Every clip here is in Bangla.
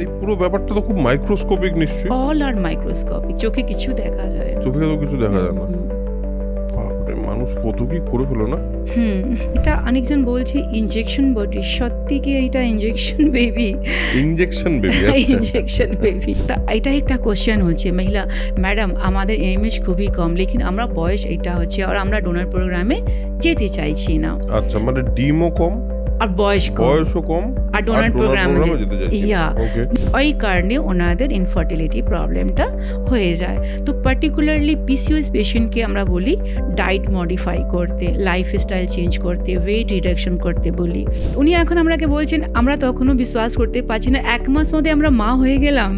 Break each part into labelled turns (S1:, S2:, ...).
S1: আর এই পুরো ব্যাপারটা তো খুব মাইক্রোস্কোপিক নিশ্চয়ই।
S2: অল আর মাইক্রোস্কোপিক, চোখে কিছু দেখা যায় না।
S1: চোখে তো কিছু দেখা যায় না। বাপরে, মানুষ কত কি করে ফেলো না।
S2: এটা অনেকজন বলছে ইনজেকশন বডি, সত্যি কি এটা injection baby?
S1: Injection baby,
S2: injection baby. তা এটা একটা কোশ্চেন হচ্ছে মহিলা ম্যাডাম আমাদের এমএস খুবই কম, লেকিন আমরা বয়স এটা হচ্ছে আর আমরা ডোনার প্রোগ্রামে যেতে চাইছি না।
S1: আচ্ছা, মানে ডিমও কম
S2: আর বয়সও
S1: কম
S2: আর ডোনার প্রোগ্রামে ওই কারণে ওনাদের ইনফার্টিলিটি প্রবলেমটা হয়ে যায়। তো পার্টিকুলারলি পিসিওএস পেশেন্টকে আমরা বলি ডায়েট মডিফাই করতে, লাইফস্টাইল চেঞ্জ করতে, ওয়েট রিডাকশন করতে বলি। উনি এখন আমাকে বলছেন আমরা তখনও বিশ্বাস করতে পারছি না, 1 মাস মধ্যে আমরা মা হয়ে গেলাম।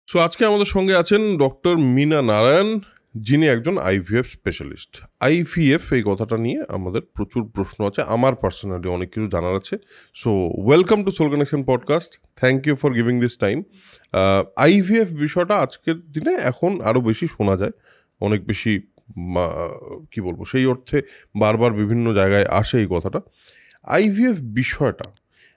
S1: সো আজকে আমাদের সঙ্গে আছেন ডক্টর মীনা নারায়ণ, যিনি একজন আইভিএফ স্পেশালিস্ট। আইভিএফ এই কথাটা নিয়ে আমাদের প্রচুর প্রশ্ন আছে, আমার পার্সোনালি অনেক কিছু জানার আছে। So welcome to Soul Connection podcast, thank you for giving this time. IVF বিষয়টা আজকের দিনে এখন আরও বেশি শোনা যায়, অনেক বেশি কি বলবো, সেই অর্থে বারবার বিভিন্ন জায়গায় আসে এই কথাটা। আইভিএফ বিষয়টা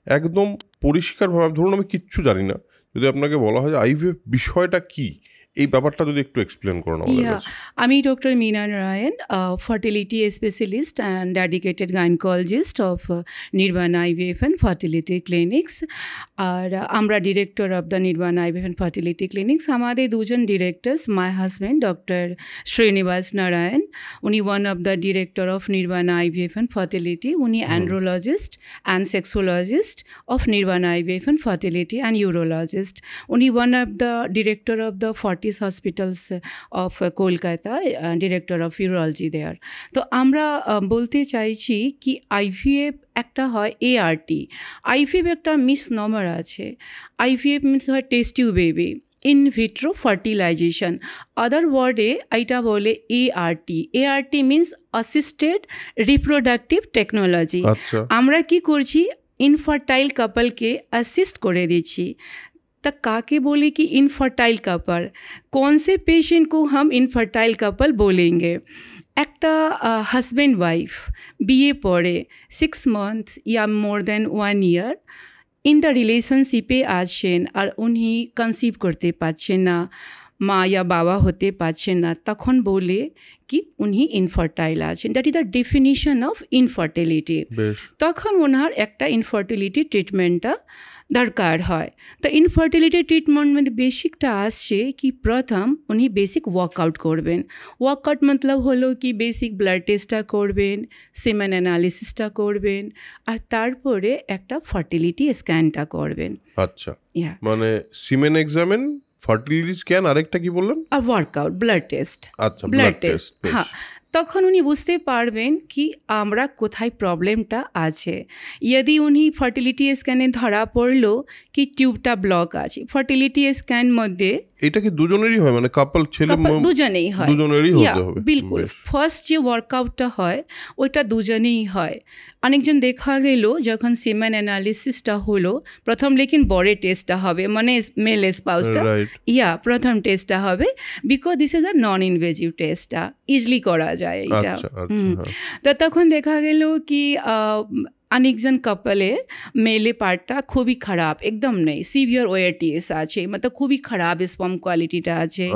S1: একদম পরিষ্কারভাবে, ধরুন আমি কিচ্ছু জানি না, যদি আপনাকে বলা হয় যে আইভিএফ বিষয়টা কি, এই ব্যাপারটা যদি একটু এক্সপ্লেন করেন আমাদের কাছে।
S2: আমি doctor Meena Narayan, fertility specialist and dedicated gynaecologist of Nirvana IVF and fertility clinics. আর আমরা director of the Nirvana IVF and fertility clinics. আমাদের দুজন directors, my husband doctor Srinivas Narayan, উনি one of the director of Nirvana IVF and fertility, উনি andrologist and sexologist of Nirvana IVF and fertility and urologist, উনি one of the director of the hospitals of Kolkata, director of urology দেয়ার। তো আমরা বলতে চাইছি কি আইভিএফ একটা হয় এআরটি। আইভিএফ একটা মিসনমার আছে। আইভিএফ মিনস হয় test tube baby, in vitro fertilisation. Other ওয়ার্ডে এটা বলে ART. ART means assisted reproductive technology. আমরা কি করছি, ইনফার্টাইল কাপলকে অ্যাসিস্ট করে দিচ্ছি। तो काके बोले कि इनफर्टाइल कपल, कौन से पेशेंट को हम इनफर्टाइल कपल बोलेंगे? একটা হাজব্যান্ড ওয়াইফ বিয়ে পরে 6 মান্থস या মোর দেন 1 ইয়ার ইন দ্য রিলেশনশিপে আছেন আর উনি কনসিভ করতে পারছেন না, মা या বাবা হতে পারছেন না, তখন বলে কি উনি ইনফার্টাইল আছেন। That is the definition of infertility. তখন ওনার একটা ইনফার্টিলিটি ট্রিটমেন্টটা দরকার হয়। তো ইনফার্টিলিটি ট্রিটমেন্ট বেসিকটা আসছে কি প্রথম উনি বেসিক ওয়ার্কআউট করবেন। ওয়ার্কআউট মতলব হলো কি বেসিক ব্লাড টেস্টটা করবেন, সিমেন অ্যানালিসিসটা করবেন, আর তারপরে একটা ফার্টিলিটি স্ক্যানটা করবেন।
S1: আচ্ছা, মানে সিমেন এক্সামিন, ফার্টিলিটি স্ক্যান, আরেকটা কি বললেন?
S2: আর ওয়ার্কআউট, ব্লাড টেস্ট।
S1: আচ্ছা, ব্লাড টেস্ট।
S2: হ্যাঁ, তখন উনি বুঝতে পারবেন কি আমরা কোথায় প্রবলেমটা আছে। যদি উনি ফার্টিলিটি স্ক্যানে ধরা পড়লো কি টিউবটা ব্লক আছে, ফার্টিলিটি স্ক্যান মধ্যে
S1: এটা কি দুজনেরই হয়, মানে কাপল ছেলে
S2: দুজনেই হয়?
S1: দুজনেরই হতে হবে,
S2: বিলকুল। ফার্স্ট যে ওয়ার্কআউটটা হয় ওইটা দুজনেই হয়। অনেকজন দেখা গেল যখন সিমেন অ্যানালিসিসটা হলো প্রথম, লেকিন বড় টেস্টটা হবে, মানে মেল স্পাউসটা প্রথম টেস্টটা হবে, বিকজ দিস ইজ আ নন ইনভেজিভ টেস্টটা, ইজিলি করা যায় এটা। তো তখন দেখা গেল কি অনেকজন কাপলে মেলে পার্টটা খুবই খারাপ, একদম নেই, সিভিয়ার ওএটিএস আছে, मतलब খুবই খারাপ স্পার্ম কোয়ালিটিটা আছে।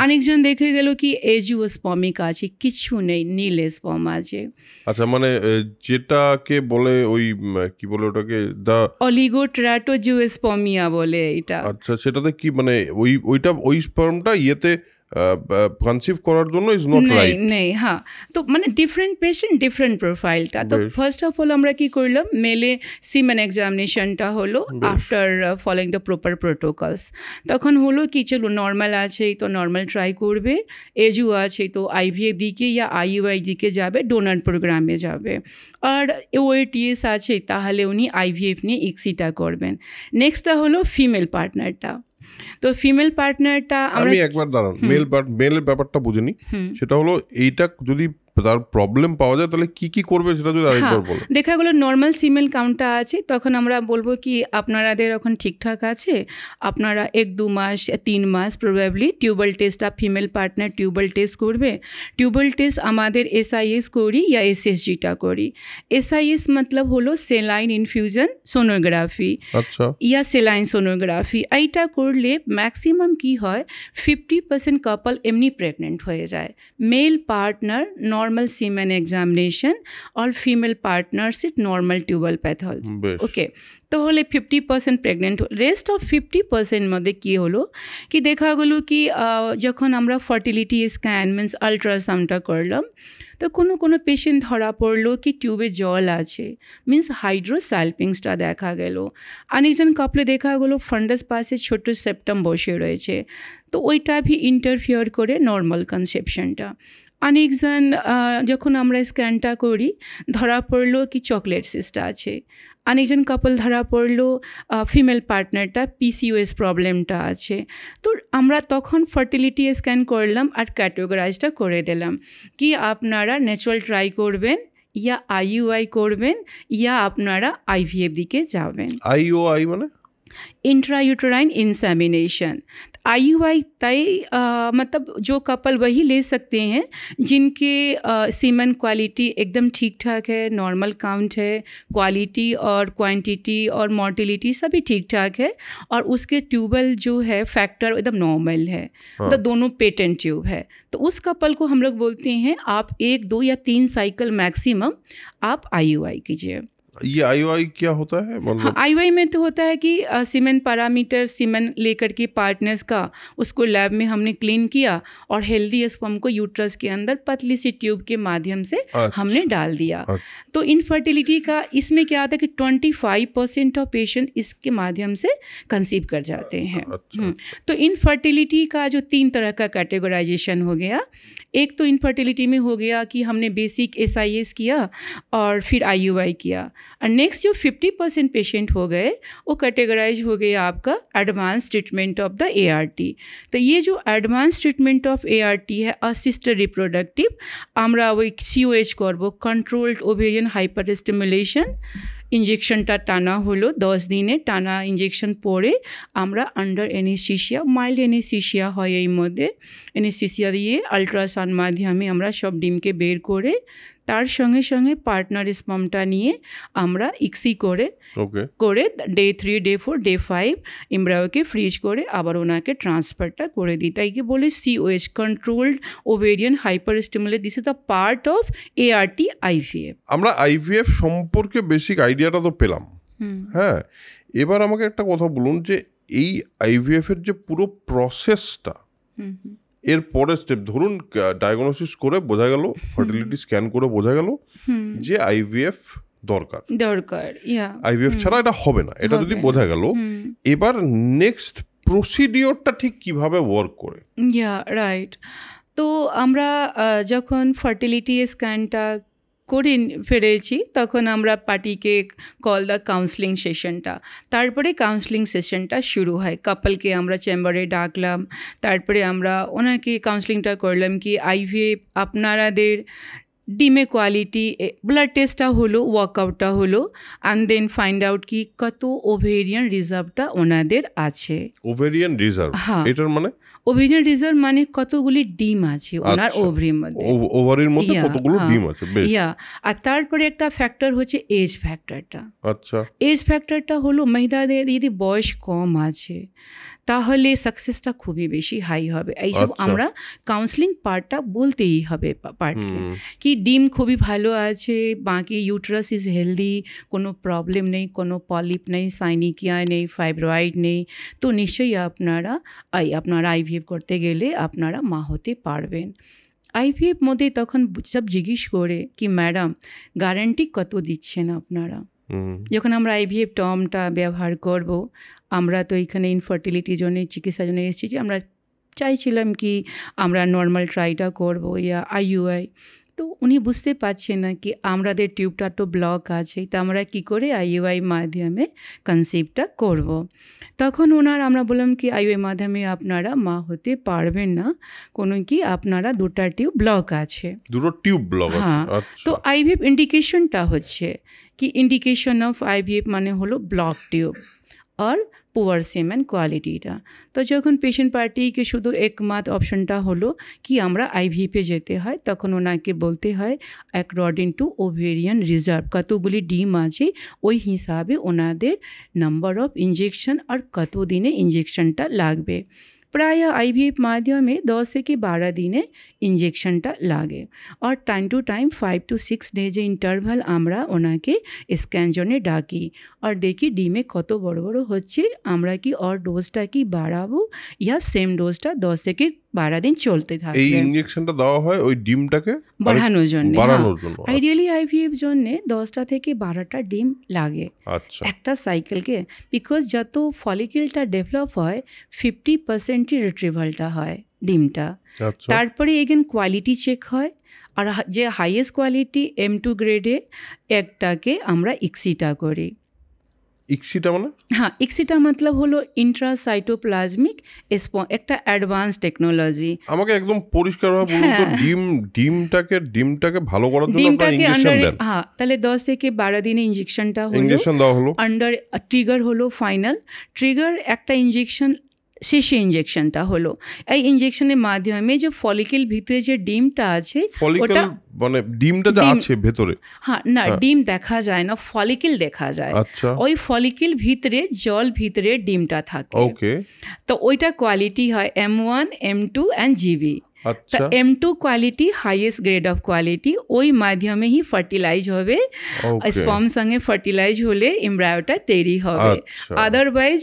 S2: অনেকজন দেখে গেল কি এজিওস্পার্মিক আছে, কিছু নেই, নীল স্পার্ম আছে।
S1: আচ্ছা, মানে যেটাকে বলে ওই কি বলে ওটাকে দা
S2: অলিগোট্রাটোজিওস্পার্মিয়া বলে এটা।
S1: আচ্ছা, সেটাতে কি মানে ওইটা ওই স্পার্মটা ইয়েতে কনসিভ করার জন্য ইজ নট রাইট।
S2: নেই, হ্যাঁ। তো মানে ডিফারেন্ট পেশেন্ট ডিফারেন্ট প্রোফাইলটা। তো ফার্স্ট অফ অল আমরা কি করলাম, মেলে সিমেন এক্সামিনেশনটা হলো after following the proper protocols. তখন হলো কি চলো নর্মাল আছে তো নর্মাল ট্রাই করবে, এজু আছে তো আইভিএফ দিকে ইয়া আইইউআই দিকে যাবে, ডোনার প্রোগ্রামে যাবে। আর ওএটিএস আছে তাহলে উনি আইভিএফ নিয়ে ইক্সিটা করবেন। নেক্সটটা হলো ফিমেল পার্টনারটা। তো ফিমেল পার্টনারটা
S1: আমি একবার দাঁড়ান, মেলের ব্যাপারটা বুঝিনি। সেটা হলো এইটা যদি তার প্রবলেম পাওয়া যায় তাহলে কি কি করবে সেটা যদি আরেকবার বলো।
S2: দেখা গেলো নর্মাল সিমেল কাউন্টটা আছে, তখন আমরা বলবো কি আপনাদের এখন ঠিকঠাক আছে, আপনারা 1-2 মাস 3 মাস probably tubal test of female partner tubal test করবে। টিউবাল টেস্ট আমাদের SIS করি या SSGটা করি। SIS मतलब হলো সেলাইন ইনফিউশন সোনোগ্রাফি,
S1: আচ্ছা,
S2: ইয়া সেলাইন সোনোগ্রাফি। এইটা করলে ম্যাক্সিমাম কি হয় 50% কাপল এমনি প্রেগনেন্ট হয়ে যায়। মেল পার্টনার নর্মাল সিমেন এক্সামিনেশন और female partnership normal tubal pathology.
S1: বেশ।
S2: ওকে, তাহলে 50% প্রেগনেন্ট। রেস্ট অফ 50% মধ্যে কী হলো কি দেখা গেলো কি যখন আমরা ফার্টিলিটি স্ক্যান মিন্স আলট্রাসাউন্ডটা করলাম, তো কোনো পেশেন্ট ধরা পড়লো কি টিউবে জল আছে, মিন্স হাইড্রোস্যালপিংসটা দেখা গেল। অনেকজন কাপলে দেখা গেলো ফান্ডাস পাশে ছোট সেপ্টাম বসে রয়েছে, তো ওইটা ভি ইন্টারফিয়ার করে নর্মাল কনসেপশনটা। অনেকজন যখন আমরা স্ক্যানটা করি ধরা পড়লো কি চকলেট সিস্টটা আছে। অনেকজন কাপল ধরা পড়লো ফিমেল পার্টনারটা PCOS প্রবলেমটা আছে। তো আমরা তখন ফার্টিলিটি স্ক্যান করলাম আর ক্যাটেগরাইজটা করে দিলাম কি আপনারা ন্যাচারাল ট্রাই করবেন ইয়া IUI করবেন ইয়া আপনারা IVF দিকে যাবেন।
S1: IUI মানে
S2: इंट्रायूटराइन इंसेमिनेशन। IUI तय मतलब जो कपल वही ले सकते हैं जिनके सीमन क्वालिटी एकदम ठीक ठाक है, नॉर्मल काउंट है, क्वालिटी और क्वांटिटी और मोर्टिलिटी सभी ठीक ठाक है, और उसके ट्यूबल जो है फैक्टर एकदम नॉर्मल है, तो दोनों पेटेंट ट्यूब है। तो उस कपल को हम लोग बोलते हैं आप 1, 2 या 3 साइकिल मैक्सिमम आप IUI कीजिए।
S1: ये IUI क्या होता है मतलब?
S2: हाँ, IUI में तो होता है कि सीमेन पैरामीटर सीमेन लेकर के पार्टनर्स का उसको लैब में हमने क्लीन किया और हेल्दी स्पर्म को यूट्रस के अंदर पतली सी ट्यूब के माध्यम से हमने डाल दिया। तो इनफर्टिलिटी का इसमें क्या आता है कि 25% ऑफ पेशेंट इसके माध्यम से कंसीव कर जाते हैं। तो इनफर्टिलिटी का जो 3 तरह का कैटेगराइजेशन हो गया, एक तो इनफर्टिलिटी में हो गया कि हमने बेसिक SIS किया और फिर IUI किया, और नेक्स्ट जो 50% पेशेंट हो गए वो कैटेगराइज हो गया आपका advance treatment of the ART। तो ये जो एडवांस ट्रीटमेंट ऑफ ART है असिस्टेड रिप्रोडक्टिव, আমরা ওই COH করব, কন্ট্রোলড ওভেরিয়ান হাইপার স্টিমুলেশন। ইঞ্জেকশনটা টানা হলো 10 দিনে টানা ইঞ্জেকশন পরে আমরা আন্ডার অ্যানেস্থেসিয়া, মাইল্ড অ্যানেস্থেসিয়া হয় এই মধ্যে, অ্যানেস্থেসিয়া দিয়ে আলট্রাসাউন্ড মাধ্যমে আমরা সব ডিমকে বের করে তার সঙ্গে সঙ্গে পার্টনার স্পামটা নিয়ে আমরা ইক্সি করে ডে 3, ডে 4, ডে 5 এমব্রায়োকে ফ্রিজ করে আবার ওনাকে ট্রান্সফারটা করে দিই। তাই কি বলে COH controlled ovarian hyper stimulate, this is the part of ART IVF।
S1: আমরা IVF সম্পর্কে বেসিক আইডিয়াটা তো পেলাম, হ্যাঁ, এবার আমাকে একটা কথা বলুন যে এই IVF এর যে পুরো প্রসেসটা, এর পরের স্টেপ, ধরুন ডায়াগনোসিস করে বোঝা গেল, ফার্টিলিটি স্ক্যান করে বোঝা গেল যে IVF দরকার, IVF ছাড়া এটা হবে না, এটা যদি বোঝা গেল, এবার নেক্সট প্রসিডিওরটা ঠিক কিভাবে ওয়ার্ক করে?
S2: রাইট। তো আমরা যখন ফার্টিলিটি স্ক্যানটা করে ফেলেছি তখন আমরা পার্টিকে কল দ্য কাউন্সেলিং সেশনটা, তারপরে কাউন্সেলিং সেশনটা শুরু হয়। কাপলকে আমরা চেম্বারে ডাকলাম, তারপরে আমরা ওনাকে কাউন্সেলিংটা করলাম কি IVF আপনারাদের ডিমে কোয়ালিটি, ব্লাড টেস্টটা হলো, ওয়ার্কআউটটা হলো, অ্যান্ড দেন ফাইন্ড আউট কি কত ওভেরিয়ান রিজার্ভটা ওনাদের আছে।
S1: ওভেরিয়ান রিজার্ভ,
S2: হ্যাঁ,
S1: এটার মানে
S2: ওভেরিয়ান রিজার্ভ মানে কতগুলি ডিম আছে ওনার ওভারির মধ্যে,
S1: ওভারির মধ্যে কতগুলো ডিম আছে।
S2: আর তারপরে একটা ফ্যাক্টর হচ্ছে এজ ফ্যাক্টরটা।
S1: আচ্ছা,
S2: এজ ফ্যাক্টরটা হলো মহিলাদের যদি বয়স কম আছে তাহলে সাকসেসটা খুবই বেশি হাই হবে। এইসব আমরা কাউন্সেলিং পার্টটা বলতেই হবে পার্টকে কি ডিম খুবই ভালো আছে, বাকি ইউট্রাস ইজ হেলদি, কোনো প্রবলেম নেই, কোনো পলিপ নেই, সাইনিকিয়া নেই, ফাইব্রয়েড নেই, তো নিশ্চয়ই আপনারা IVF করতে গেলে আপনারা মা হতে পারবেন। IVF মধ্যে তখন সব জিজ্ঞেস করে কি ম্যাডাম গ্যারান্টি কত দিচ্ছেন আপনারা? যখন আমরা IVF টার্মটা ব্যবহার করব, আমরা তো এখানে ইনফার্টিলিটির জন্য চিকিৎসার জন্য এসেছি, আমরা চাইছিলাম কি আমরা নর্মাল ট্রাইটা করব ইয়া IUI। তো উনি বুঝতে পারছেন না কি আমাদের টিউবটা তো ব্লক আছে, তো আমরা কী করে আইইউআই মাধ্যমে কনসিভটা করব। তখন আমরা বললাম কি আইইউআই মাধ্যমে আপনারা মা হতে পারবেন না, কোনো কি আপনারা দুটো টিউব ব্লক আছে,
S1: দুটো টিউব ব্লক আছে।
S2: হ্যাঁ, তো আইভিএফ ইন্ডিকেশনটা হচ্ছে কি ইন্ডিকেশন অফ আইভিএফ মানে হলো ব্লক টিউব আর পুয়ার সেমেন কোয়ালিটিটা। তো যখন পেশেন্ট পার্টিকে শুধু একমাত্র অপশনটা হলো কি আমরা আইভিএফে যেতে হয়, তখন ওনাকে বলতে হয় অ্যাকর্ডিং টু ওভেরিয়ান রিজার্ভ কতগুলি ডিম আছে ওই হিসাবে ওনাদের নাম্বার অফ ইঞ্জেকশন আর কত দিনে ইঞ্জেকশনটা লাগবে। প্রায় আইভিএফ মাধ্যমে 10 থেকে 12 দিনে ইঞ্জেকশনটা লাগে আর টাইম টু টাইম 5 to 6 ডেজে ইন্টারভাল আমরা ওনাকে স্ক্যান জন্যে ডাকি আর দেখি ডিমে কত বড় বড় হচ্ছে, আমরা কি আর ডোজটা কি বাড়াবো ইয়া সেম ডোজটা 10 থেকে 12 দিন চলতে থাকবে।
S1: এই ইনজেকশনটা দেওয়া হয় ওই ডিমটাকে
S2: বাড়ানোর জন্য।
S1: জন্য
S2: আইডিয়ালি আইভিএফ জন্যে 10টা থেকে 12টা ডিম লাগে একটা সাইকেলকে, বিকজ যত ফলিকেলটা ডেভেলপ হয় 50%ই রিট্রিভালটা হয় ডিমটা। তারপরে এগেন কোয়ালিটি চেক হয় আর যে হাইয়েস্ট কোয়ালিটি M2 গ্রেডে একটাকে আমরা ইক্সিটা করি।
S1: ইক্সিটা মানে?
S2: হ্যাঁ, ইক্সিটা মতলব হলো ইন্ট্রাসাইটোপ্লাজমিক একটা অ্যাডভান্স টেকনোলজি।
S1: আমাকে একদম পরিষ্কারভাবে বলুন তো, ডিমটাকে ভালো করার জন্য আপনারা ইনজেকশন দেন?
S2: হ্যাঁ, তাহলে 10 থেকে 12 দিনে ইনজেকশনটা হলো,
S1: ইনজেকশন দেওয়া হলো,
S2: আন্ডার ট্রিগার হলো ফাইনাল ট্রিগার একটা ইনজেকশন, শেষে ইনজেকশনটা হলো। এই ইনজেকশনের মাধ্যমে যে ফলিকেল ভিতরে যে ডিমটা আছে,
S1: ওটা মানে ডিমটা যে আছে ভেতরে,
S2: হ্যাঁ না ডিম দেখা যায় না, ফলিকেল দেখা যায়। ওই ফলিকেল ভিতরে জল ভিতরে ডিমটা থাকে।
S1: ওকে,
S2: তো ওইটা কোয়ালিটি হয় M1, M2 and GB। তা M2 quality highest grade of quality, ওই মাধ্যমে হি ফার্টিলাইজ হবে, স্পার্ম সঙ্গে ফার্টিলাইজ হলে এমব্রায়োটা তৈরি হবে। আদারওয়াইজ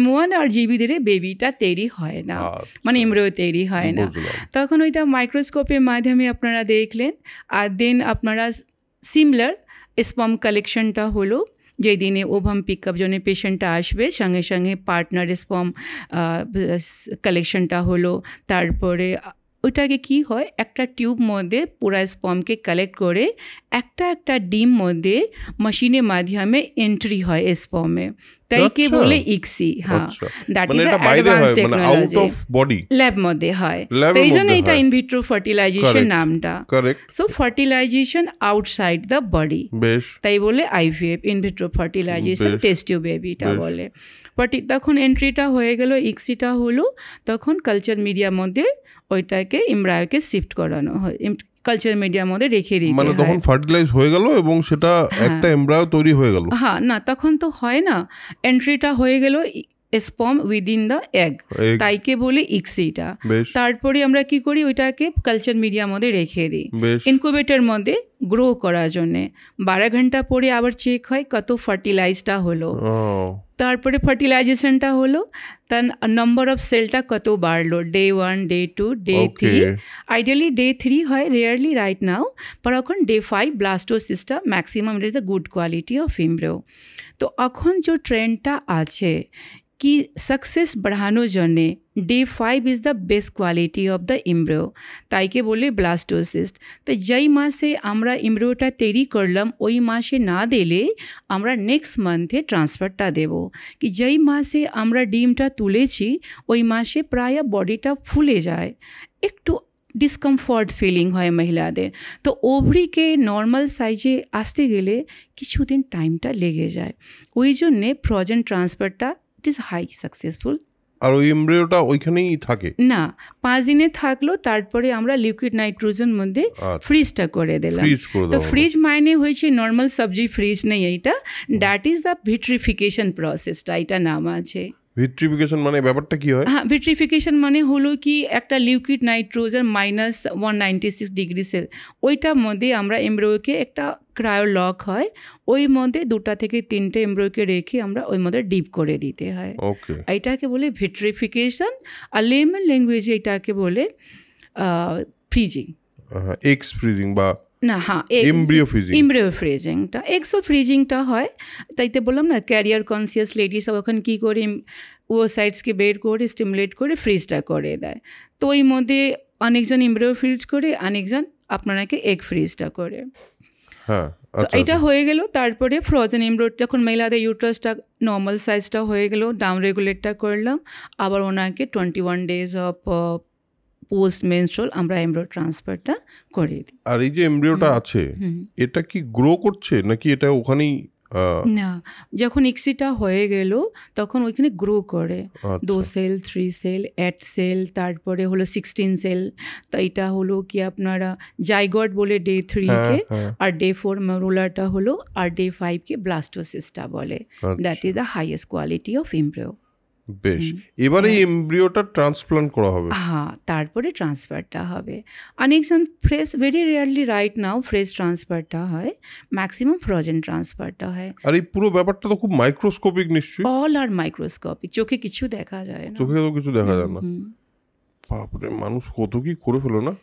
S2: M1 আর GB ধরে বেবিটা তৈরি হয় না, মানে এমব্রায়ো তৈরি হয় না। তখন ওইটা মাইক্রোস্কোপের মাধ্যমে আপনারা দেখলেন, আর দেন আপনারা সিমিলার স্পার্ম কালেকশনটা হলো, যেই দিনে ওভাম পিক আপ জন্য পেশেন্টটা আসবে সঙ্গে সঙ্গে পার্টনার স্পার্ম কালেকশনটা হলো। তারপরে ওইটাকে কি হয়, একটা টিউব মধ্যে পুরা স্পার্মকে কালেক্ট করে একটা ডিম মধ্যে মেশিনের মাধ্যমে এন্ট্রি হয় স্পার্মে, তাইকে বলে ইক্সি। হ্যাঁ, that is the advance technology, lab মধ্যে হয়, তাই জন্য এটা ইনভিট্রো ফার্টিলাইজেশন নামটা। So fertilisation outside the body, তাই বলে IVF, in vitro fertilisation test tube বেবিটা বলে। তখন এন্ট্রিটা হয়ে গেল, ইক্সিটা হলো, তখন কালচার মিডিয়ার মধ্যে ওইটাকে এমব্রায়োকে শিফট করানো হয়, কালচার মিডিয়ার মধ্যে রেখে দিতে হয়।
S1: মানে তখন ফার্টিলাইজ হয়ে গেল এবং সেটা একটা এমব্রায়ো তৈরি হয়ে গেল।
S2: হ্যাঁ, না তখন তো হয় না, এন্ট্রিটা হয়ে গেল স্পার্ম উইদিন দ্য এগ, তাইকে বলে ইক্সিটা। তারপরে আমরা কি করি, ওইটাকে কালচার মিডিয়ার মধ্যে রেখে দিই ইনকিউবেটর মধ্যে গ্রো করার জন্যে। 12 ঘন্টা পরে আবার চেক হয় কত ফার্টিলাইজটা হলো। তারপরে ফার্টিলাইজেশনটা হলো, তার নাম্বার অফ সেলটা কত বাড়লো, day 1, day 2, day 3। Ideally day 3 হয়, রেয়ারলি রাইট নাও, পর এখন ডে 5 ব্লাস্টোসিসটা maximum, it is the good quality of embryo. তো এখন যে ট্রেন্ডটা আছে কি সাকসেস বাড়ানোর জন্যে day 5 is the best quality of the embryo, তাইকে বলে ব্লাস্টোসিস্ট। তো যেই মাসে আমরা এমব্রায়োটা তৈরি করলাম ওই মাসে না দিলে আমরা নেক্সট মান্থে ট্রান্সফারটা দেব। কি যেই মাসে আমরা ডিমটা তুলেছি ওই মাসে প্রায় বডিটা ফুলে যায়, একটু ডিসকমফর্ট ফিলিং হয় মহিলাদের। তো ওভারিকে নর্মাল সাইজে আসতে গেলে কিছুদিন টাইমটা লেগে যায়, ওই জন্যে ফ্রোজেন ট্রান্সফারটা ইট ইজ হাই সাকসেসফুল।
S1: আর ওই এমব্রায়োটা ওইখানেই থাকে না,
S2: 5 দিনে থাকলো, তারপরে আমরা লিকুইড নাইট্রোজেন মধ্যে ফ্রিজটা করে দিলাম। তো ফ্রিজ মানে হয়েছে নর্মাল সবজি ফ্রিজ নেই, এইটা দ্যাট ইজ দ্য ভিট্রিফিকেশন প্রসেসটা, এটা নাম আছে।
S1: ভিট্রিফিকেশন মানে ব্যাপারটা কি হয়?
S2: হ্যাঁ, ভিট্রিফিকেশন মানে হলো কি একটা লিকুইড নাইট্রোজেন -196 ডিগ্রি সেল, ওইটার মধ্যে আমরা এমব্রায়োকে একটা ক্রায়োলক হয়, ওই মধ্যে 2 থেকে 3টে এমব্রায়োকে রেখে আমরা ওই মধ্যে ডিপ করে দিতে হয়। এইটাকে বলে ভিট্রিফিকেশন, আর লেমন ল্যাঙ্গুয়েজে এটাকে বলে ফ্রিজিং,
S1: এক্স ফ্রিজিং বা
S2: না, হ্যাঁ
S1: এমব্রিও
S2: ফ্রিজিংটা, এক্সো ফ্রিজিংটা হয়। তাইতে বললাম না, ক্যারিয়ার কনসিয়াস লেডিস ওখানে কী করে ওসাইটসকে বের করে স্টিমুলেট করে ফ্রিজটা করে দেয়। তো ওই মধ্যে অনেকজন এমব্রিও ফ্রিজ করে, অনেকজন আপনাকে এগ ফ্রিজটা করে।
S1: হ্যাঁ,
S2: তো
S1: আচ্ছা
S2: এটা হয়ে গেল। তারপরে ফ্রোজেন এমব্রিও যখন মহিলাদের ইউট্রাসটা নর্মাল সাইজটা হয়ে গেল, ডাউন রেগুলেটটা করলাম, আবার ওনাকে 21 days অফ পোস্ট মেনস্ট্রুয়াল আমরা এমব্রিও ট্রান্সফারটা করে দিই।
S1: আর এই যে এমব্রিওটা আছে এটা কি গ্রো করছে নাকি এটা ওখানেই
S2: না, যখন ইক্সিটা হয়ে গেল তখন ওইখানে গ্রো করে 2 সেল 3 সেল 8 সেল, তারপরে হলো 16 সেল। তো এটা হলো কি আপনারা জাইগট বলে ডে 3 কে, আর ডে 4 মেরুলাটা হলো, আর ডে 5 কে ব্লাস্টোসিস্টা বলে। That is the highest quality of embryo.
S1: বেশ, এবারে এই এমব্রিওটা ট্রান্সপ্লান্ট করা হবে?
S2: হ্যাঁ, তারপরে ট্রান্সফারটা হবে। অনেকজন fresh, very rarely right now fresh ট্রান্সফারটা হয়, ম্যাক্সিমাম ফ্রোজেন ট্রান্সফারটা হয়।
S1: আর এই পুরো ব্যাপারটা তো খুব মাইক্রোস্কোপিক নিশ্চয়ই।
S2: অল আর মাইক্রোস্কোপিক, চোখে কিছু দেখা যায় না।
S1: চোখে তো কিছু দেখা যায় না। বাপরে, মানুষ কত কি করে ফেলো না,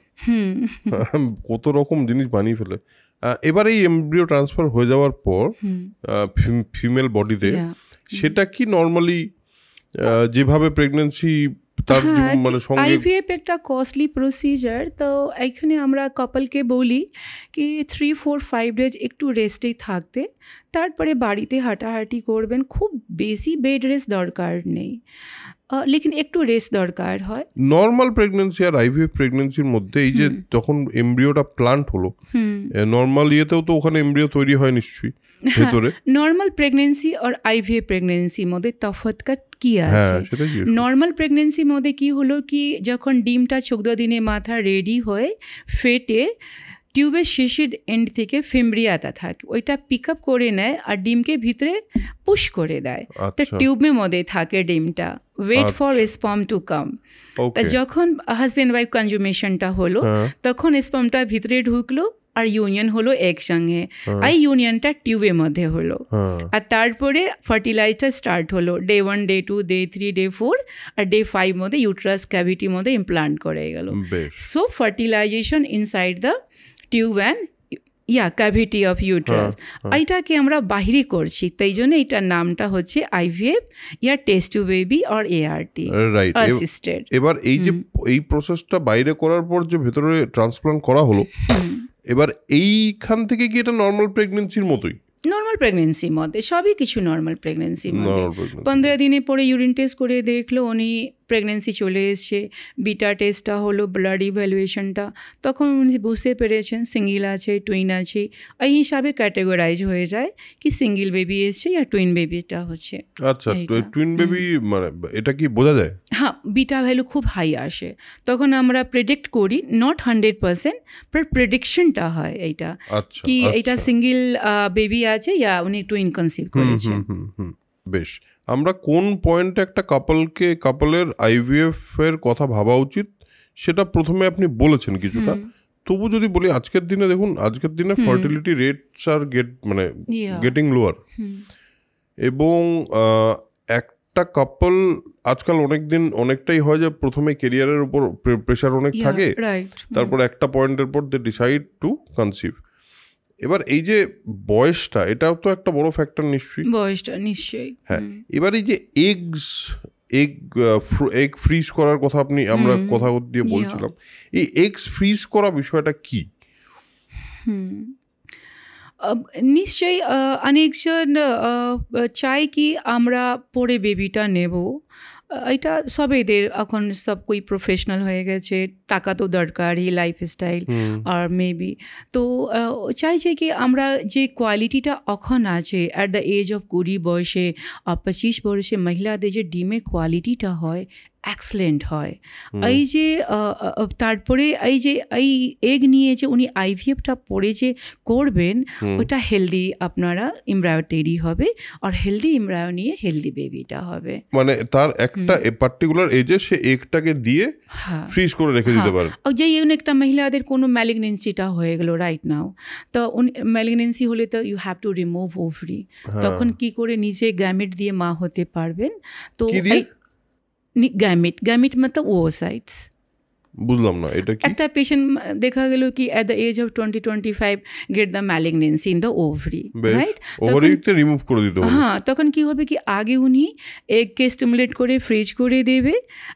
S1: কত রকম জিনিস বানিয়ে ফেলে। এবার এই এমব্রিও ট্রান্সফার হয়ে যাওয়ার পর ফিমেল বডিতে সেটা কি নর্মালি যেভাবে প্রেগন্যান্সি তার মানে সঙ্গে
S2: আইভিএফ একটা কস্টলি প্রসিজার। তো এইখানে আমরা কাপলকে বলি কি 3-4-5 ডেজ একটু রেস্টেই থাকতে, তারপরে বাড়িতে হাঁটাহাঁটি করবেন। খুব বেশি বেড রেস্ট দরকার নেই, লেকিন একটু রেস্ট দরকার হয়।
S1: নর্মাল প্রেগন্যান্সি আর আইভিএফ প্রেগন্যান্সির মধ্যে এই যে যখন এমব্রিওটা প্লান্ট হলো, নর্মাল ইয়েতেও তো ওখানে এমব্রিও তৈরি হয় নিশ্চয়ই ভেতরে।
S2: নর্মাল প্রেগনেন্সি আর আইভিএফ প্রেগনেন্সির মধ্যে তফাৎ কি আছে? নর্মাল প্রেগনেন্সির মধ্যে কি হলো কি যখন ডিমটা 14 দিনে মাথা রেডি হয়ে ফেটে টিউবের শেষের এন্ড থেকে ফিমব্রিয়াটা থাকে, ওইটা পিক আপ করে নেয় আর ডিমকে ভিতরে পুশ করে দেয়। তো টিউবের মধ্যে থাকে ডিমটা, wait for sperm to come. তা যখন হাজব্যান্ড ওয়াইফ কনজুমেশনটা হলো তখন স্পার্মটা ভিতরে ঢুকলো আর ইউনিয়ন হলো একসঙ্গে, এই ইউনিয়নটা টিউবের মধ্যে হলো। আর তারপরে ফার্টিলাইজার স্টার্ট হলো ডে 1 ডে 2 ডে 3 ডে 4 আর ডে 5 মধ্যে ইউট্রাস ক্যাভিটির মধ্যে ইমপ্লান্ট করে গেল। So fertilisation inside the tube and cavity of uterus, এইটাকে আমরা বাহিরে করছি, তাই জন্য এটার নামটা হচ্ছে আইভিএফ ইয়া test tube baby or ART assisted.
S1: এবার এই যে এই প্রসেসটা বাইরে করার পর যে ভেতরে ট্রান্সপ্লান্ট করা হলো, এবার এইখান থেকে কি এটা নর্মাল প্রেগনেন্সির মতোই?
S2: নর্মাল প্রেগনেন্সির মধ্যে সবই কিছু নর্মাল প্রেগনেন্সির মধ্যে। 15 দিনে পরে ইউরিন টেস্ট করে দেখলো উনি প্রেগনেন্সি চলে এসছে, বিটা টেস্টটা হলো, ব্লাড ইভ্যালুয়েশনটা, তখন উনি বুঝতে পেরেছেন সিঙ্গেল আছে টুইন আছে, এই হিসাবে ক্যাটেগরাইজ হয়ে যায় কি সিঙ্গেল বেবি এসছে ইয়া টুইন বেবিটা হচ্ছে।
S1: আচ্ছা, টুইন বেবি মানে এটা কি বোঝা যায়?
S2: হ্যাঁ, বিটা ভ্যালু খুব হাই আসে, তখন আমরা প্রেডিক্ট করি, নট 100%, বাট প্রেডিকশনটা হয় এইটা কি এইটা সিঙ্গেল বেবি আছে ইয়া উনি টুইন কনসিভ করেছেন।
S1: বেশ, আমরা কোন পয়েন্টে একটা কাপলের আইভিএফ এর কথা ভাবা উচিত সেটা প্রথমে আপনি বলেছেন কিছুটা, তবু যদি বলি আজকের দিনে দেখুন, আজকের দিনে fertility rates are getting lower, এবং একটা কাপল আজকাল অনেকটাই হয় যে প্রথমে কেরিয়ারের উপর প্রেশার অনেক থাকে, তারপর একটা পয়েন্টের পর দে ডিসাইড টু কনসিভ। এবার এই যে বয়সটা, এটাও তো একটা বড় ফ্যাক্টর নিশ্চয়ই।
S2: বয়সটা নিশ্চয়ই,
S1: হ্যাঁ। এবার এই যে এগ ফ্রিজ করার কথা আমরা কথা দিয়ে বলছিলাম, এই এগস ফ্রিজ করা বিষয়টা কি?
S2: নিশ্চয়ই অনেকজন চায় কি আমরা পরে বেবিটা নেব, এটা সবেদের এখন সব কই প্রফেশনাল হয়ে গেছে, টাকা তো দরকারই, লাইফস্টাইল আর মেবি তো চাইছে কি আমরা যে কোয়ালিটিটা এখন আছে অ্যাট দ্য এজ অফ 20 বয়সে 25 বয়সে মহিলাদের যে ডিমের কোয়ালিটিটা হয় এক্সেলেন্ট হয়, এই যে তারপরে এই যে এই এগ নিয়ে যে উনি আইভিএফটা পরে যে করবেন ওটা হেলদি আপনারা এমব্রায়ো তৈরি হবে, আর হেলদি এমব্রায়ো নিয়ে হেলদি বেবিটা হবে।
S1: মানে তার একটা পার্টিকুলার এজে সে এগটাকে দিয়ে ফ্রিজ করে রেখে দিতে পারে।
S2: যে একটা মহিলাদের কোনো ম্যালিগনেন্সিটা হয়ে গেল রাইট নাও, তো ম্যালিগনেন্সি হলে তো you have to remove ovary, তখন কি করে নিজে গ্যামেট দিয়ে মা হতে পারবেন? তো গ্যামেট মতলব ওসাইটস,
S1: বুঝলাম না এটা কি।
S2: একটা পেশেন্ট দেখা গেল কি at the age of 20-25 get the malignancy in the ovary, right?
S1: ওভারিতে রিমুভ করে দিতে হবে।
S2: হ্যাঁ, তখন কি হবে কি আগে উনি এগকে স্টিমুলেট করে ফ্রিজ করে দেবে,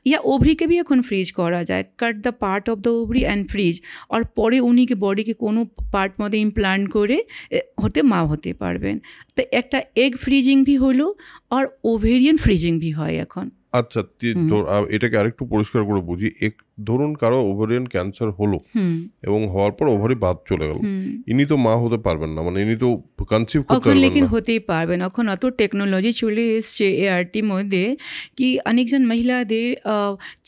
S2: ইয়া ওভারিকে भी এখন ফ্রিজ করা যায়, cut the part of the ovary and freeze, আর পরে উনি বডিকে কোনো পার্ট মধ্যে ইমপ্লান্ট করে মা হতে পারবেন। তো একটা এগ ফ্রিজিং ভি হলো আর ওভেরিয়ান ফ্রিজিং ভি হয় এখন।
S1: আচ্ছা, এটাকে আরেকটু পরিষ্কার করে বুঝি। ধরুন কারো ওভারিয়ান ক্যান্সার হলো এবং হওয়ার পর ওভারি বাদ চলে গেল, ইনি তো মা হতে পারবেন না, মানে ইনি তো কনসিভ করতে পারবেন না।
S2: লেকিন হতেই পারবেন, এখন অত টেকনোলজি চলে এসছে এআরটি মধ্যে কি অনেকজন মহিলাদের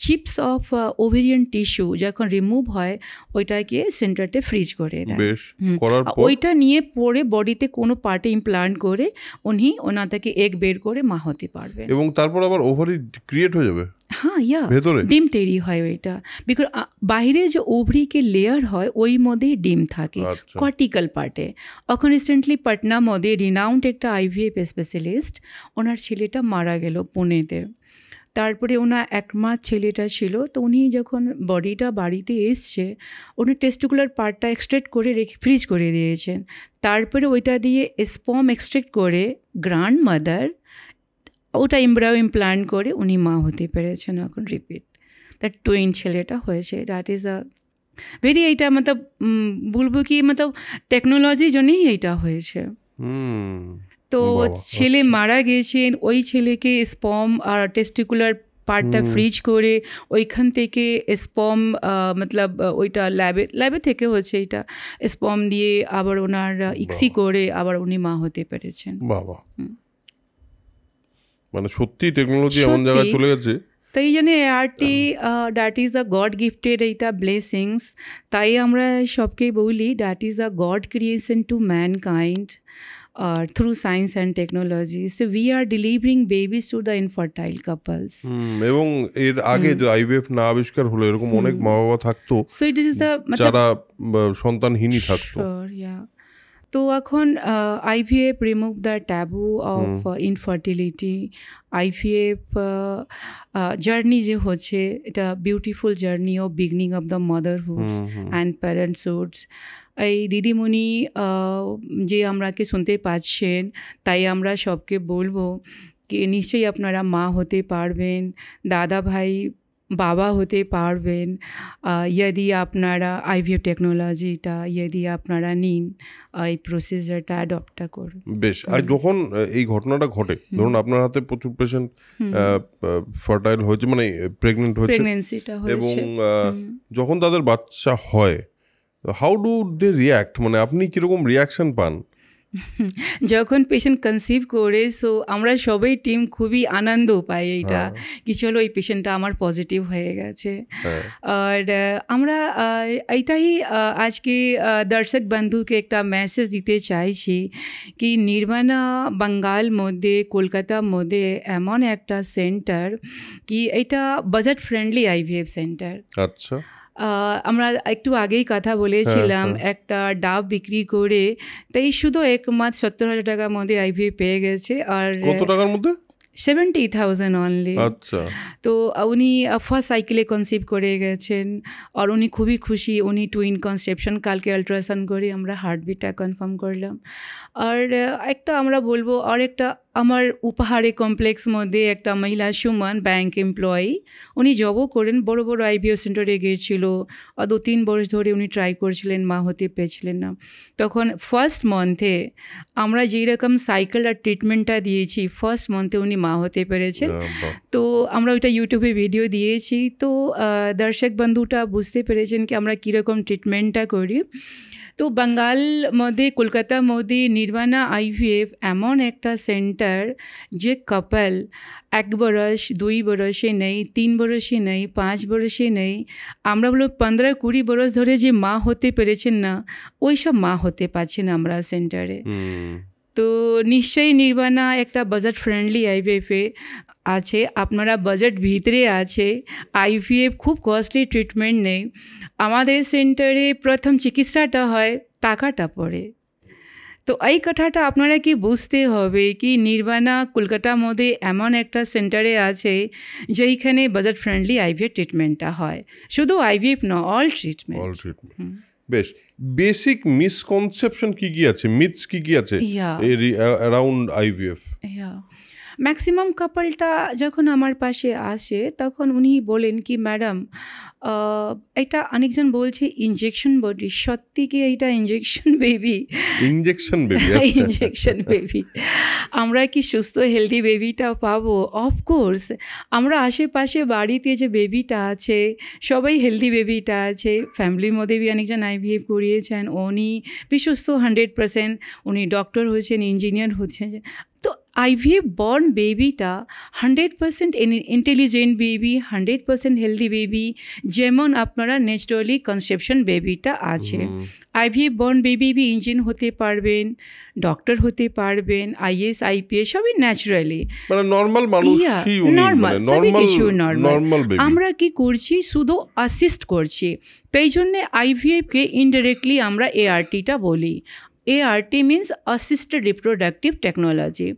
S2: চিপস অফ ওভেরিয়ান টিস্যু যখন রিমুভ হয় ওইটাকে সেন্টারতে ফ্রিজ করে দেয়।
S1: বেশ, করার পর
S2: ওইটা নিয়ে পরে বডিতে কোনো পার্টে ইমপ্লান্ট করে উনি ওনা থেকে এগ বের করে মা হতে পারবেন।
S1: এবং তারপর আবার ওভারি ক্রিয়েট হয়ে যাবে।
S2: হ্যাঁ, ইয়া
S1: ভেতরে
S2: ডিম তৈরি হয় ওইটা, বিকজ বাইরে যে ওভারিকে লেয়ার হয় ওই মধ্যেই ডিম থাকে কর্টিক্যাল পার্টে। এখন রিসেন্টলি পাটনা মধ্যে রিনাউন্ড একটা আইভিএফ স্পেশালিস্ট, ওনার ছেলেটা মারা গেল পুনেতে। তারপরে ওনার 1 মাস ছেলেটা ছিল, তো উনি যখন বডিটা বাড়িতে এসছে উনি টেস্টিকুলার পার্টটা এক্সট্রাক্ট করে রেখে ফ্রিজ করে দিয়েছেন। তারপরে ওইটা দিয়ে স্পার্ম এক্সট্রাক্ট করে গ্র্যান্ড মাদার ওটা এমব্রায়ো ইমপ্লান্ট করে উনি মা হতে পেরেছেন এখন রিপিট। তার টুইন ছেলেটা হয়েছে। দ্যাট ইজ আ ভেরি, এইটা মতলব বলবো কি মতলব টেকনোলজির জন্যই এইটা হয়েছে। তো ছেলে মারা গেছেন, ওই ছেলেকে স্পার্ম আর টেস্টিকুলার পার্টটা ফ্রিজ করে ওইখান থেকে স্পার্ম মতলব ওইটা ল্যাবে থেকে হচ্ছে, এটা স্পার্ম দিয়ে আবার ওনার ইক্সি করে আবার উনি মা হতে পেরেছেন।
S1: বাবা, মানে সত্যি টেকনোলজি এমন জায়গায় চলে গেছে।
S2: তাই জন্য ART that is the god gifted এইটা ব্লেসিংস। তাই আমরা সবকে বলি that is the god creation two mankind through science and technology. So we are delivering babies to the infertile couples.
S1: এবং এর আগে যে আইভিএফ না আবিষ্কার হলো এরকম অনেক মা বাবা থাকতো
S2: so it is the
S1: যারা সন্তানহীনই থাকতো।
S2: তো এখন IVF remove the taboo of infertility. IVF journey যে হচ্ছে এটা beautiful journey of beginning of the motherhoods and parentshoods. এই দিদিমণি যে আমরাকে শুনতে পাচ্ছেন, তাই আমরা সবকে বলবো কি নিশ্চয়ই আপনারা মা হতে পারবেন, দাদা ভাই বাবা হতে পারবেন যদি আপনারা আইভিএফ টেকনোলজিটা যদি আপনারা নিন, এই প্রসিজারটা অ্যাডপ্টটা করুন।
S1: বেশ, আর যখন এই ঘটনাটা ঘটে, ধরুন আপনার হাতে প্রচুর পেশেন্ট ফার্টাইল হয়েছে, মানে প্রেগনেন্ট হয়েছে,
S2: প্রেগনেন্সিটা হয়েছে,
S1: এবং যখন তাদের বাচ্চা হয়, হাউ ডু দে রিয়াক্ট, মানে আপনি কীরকম রিয়াকশন পান?
S2: যখন পেশেন্ট কনসিভ করে, সো আমরা সবাই টিম খুবই আনন্দ পাই এইটা কি চলো এই পেশেন্টটা আমার পজিটিভ হয়ে গেছে। আর আমরা এইটাই আজকে দর্শক বন্ধুকে একটা মেসেজ দিতে চাইছি কি নির্বাণা বাঙ্গাল মধ্যে কলকাতার মধ্যে এমন একটা সেন্টার কি এটা বাজেট ফ্রেন্ডলি আইভিএফ সেন্টার।
S1: আচ্ছা,
S2: আমরা একটু আগেই কথা বলেছিলাম একটা ডাব বিক্রি করে, তাই শুধু 1 মাস 70,000 টাকার মধ্যে আইভিএফ পেয়ে গেছে। আর
S1: কত টাকার মধ্যে?
S2: 70,000 অনলি।
S1: আচ্ছা,
S2: তো উনি ফার্স্ট সাইকেলে কনসিভ করে গেছেন আর উনি খুবই খুশি। উনি টুইন কনসেপশন, কালকে আলট্রাসাউন্ড করে আমরা হার্টবিটটা কনফার্ম করলাম। আর একটা আমরা বলবো, আর একটা আমার উপহারে কমপ্লেক্স মধ্যে একটা মহিলা সুমন, ব্যাংক এমপ্লয়ি, উনি জবও করেন, বড় বড় আইভিএফ সেন্টারে গিয়েছিল, 2-3 বছর ধরে উনি ট্রাই করছিলেন, মা হতে পেয়েছিলেন না। তখন ফার্স্ট মান্থে আমরা যেই রকম সাইকেল আর ট্রিটমেন্টটা দিয়েছি, ফার্স্ট মান্থে উনি মা হতে পেরেছেন। তো আমরা ওইটা ইউটিউবে ভিডিও দিয়েছি, তো দর্শক বন্ধুটা বুঝতে পেরেছেন কি আমরা কীরকম ট্রিটমেন্টটা করি। তো বাঙ্গাল মধ্যে কলকাতার মধ্যে নির্বাণা আইভিএফ এমন একটা সেন্টার যে কাপল 1 বরস 2 বরসে নেই, 3 বরসে নেই, 5 বরসে নেই, আমরা বলো 15-20 বরস ধরে যে মা হতে পেরেছেন না, ওই সব মা হতে পারছেন আমরা সেন্টারে। তো নিশ্চয়ই নির্বাণা একটা বাজেট ফ্রেন্ডলি আইভিএফে আছে, আপনারা বাজেট ভিতরে আছে। আইভিএফ খুব কস্টলি ট্রিটমেন্ট নেই। আমাদের সেন্টারে প্রথম চিকিৎসাটা হয়, টাকাটা পড়ে। তো এই কথাটা আপনারা কি বুঝতে হবে কি নির্বাণা কলকাতার মধ্যে এমন একটা সেন্টারে আছে যেইখানে বাজেট ফ্রেন্ডলি আইভিএফ ট্রিটমেন্টটা হয়, শুধু আইভিএফ না, অল ট্রিটমেন্ট।
S1: বেশ, বেসিক মিসকনসেপশন কি কি আছে, মিথস কি কি আছে অ্যারাউন্ড আইভিএফ?
S2: ম্যাক্সিমাম কাপলটা যখন আমার পাশে আসে তখন উনি বলেন কি ম্যাডাম এটা অনেকজন বলছে ইনজেকশন বডি, সত্যি কি এইটা ইনজেকশন বেবি? ইনজেকশন বেবি আমরা কি সুস্থ হেলদি বেবিটা পাবো? অফকোর্স আমরা আশেপাশে বাড়িতে যে বেবিটা আছে সবাই হেলদি বেবিটা আছে। ফ্যামিলির মধ্যে অনেকজন আইভিএফ করিয়েছেন, উনি বিশ্বস্ত 100%, উনি ডক্টর হয়েছেন, ইঞ্জিনিয়ার হচ্ছেন। তো আইভিএফ বর্ন বেবিটা 100% ইন্টেলিজেন্ট বেবি, 100% হেলদি বেবি, যেমন আপনারা ন্যাচারালি কনসেপশন বেবিটা আছে। আইভিএফ বর্ন বেবি ইঞ্জিনিয়ার হতে পারবেন, ডক্টর হতে পারবেন, আইএস আইপিএস সবই ন্যাচারালি,
S1: মানে নর্মাল মানুষই,
S2: নর্মাল সবই কিছু নর্মাল। আমরা কি করছি, শুধু অ্যাসিস্ট করছি। তাই জন্যে আইভিএফকে ইনডাইরেক্টলি আমরা এআরটিটা বলি। ART means assisted reproductive technology.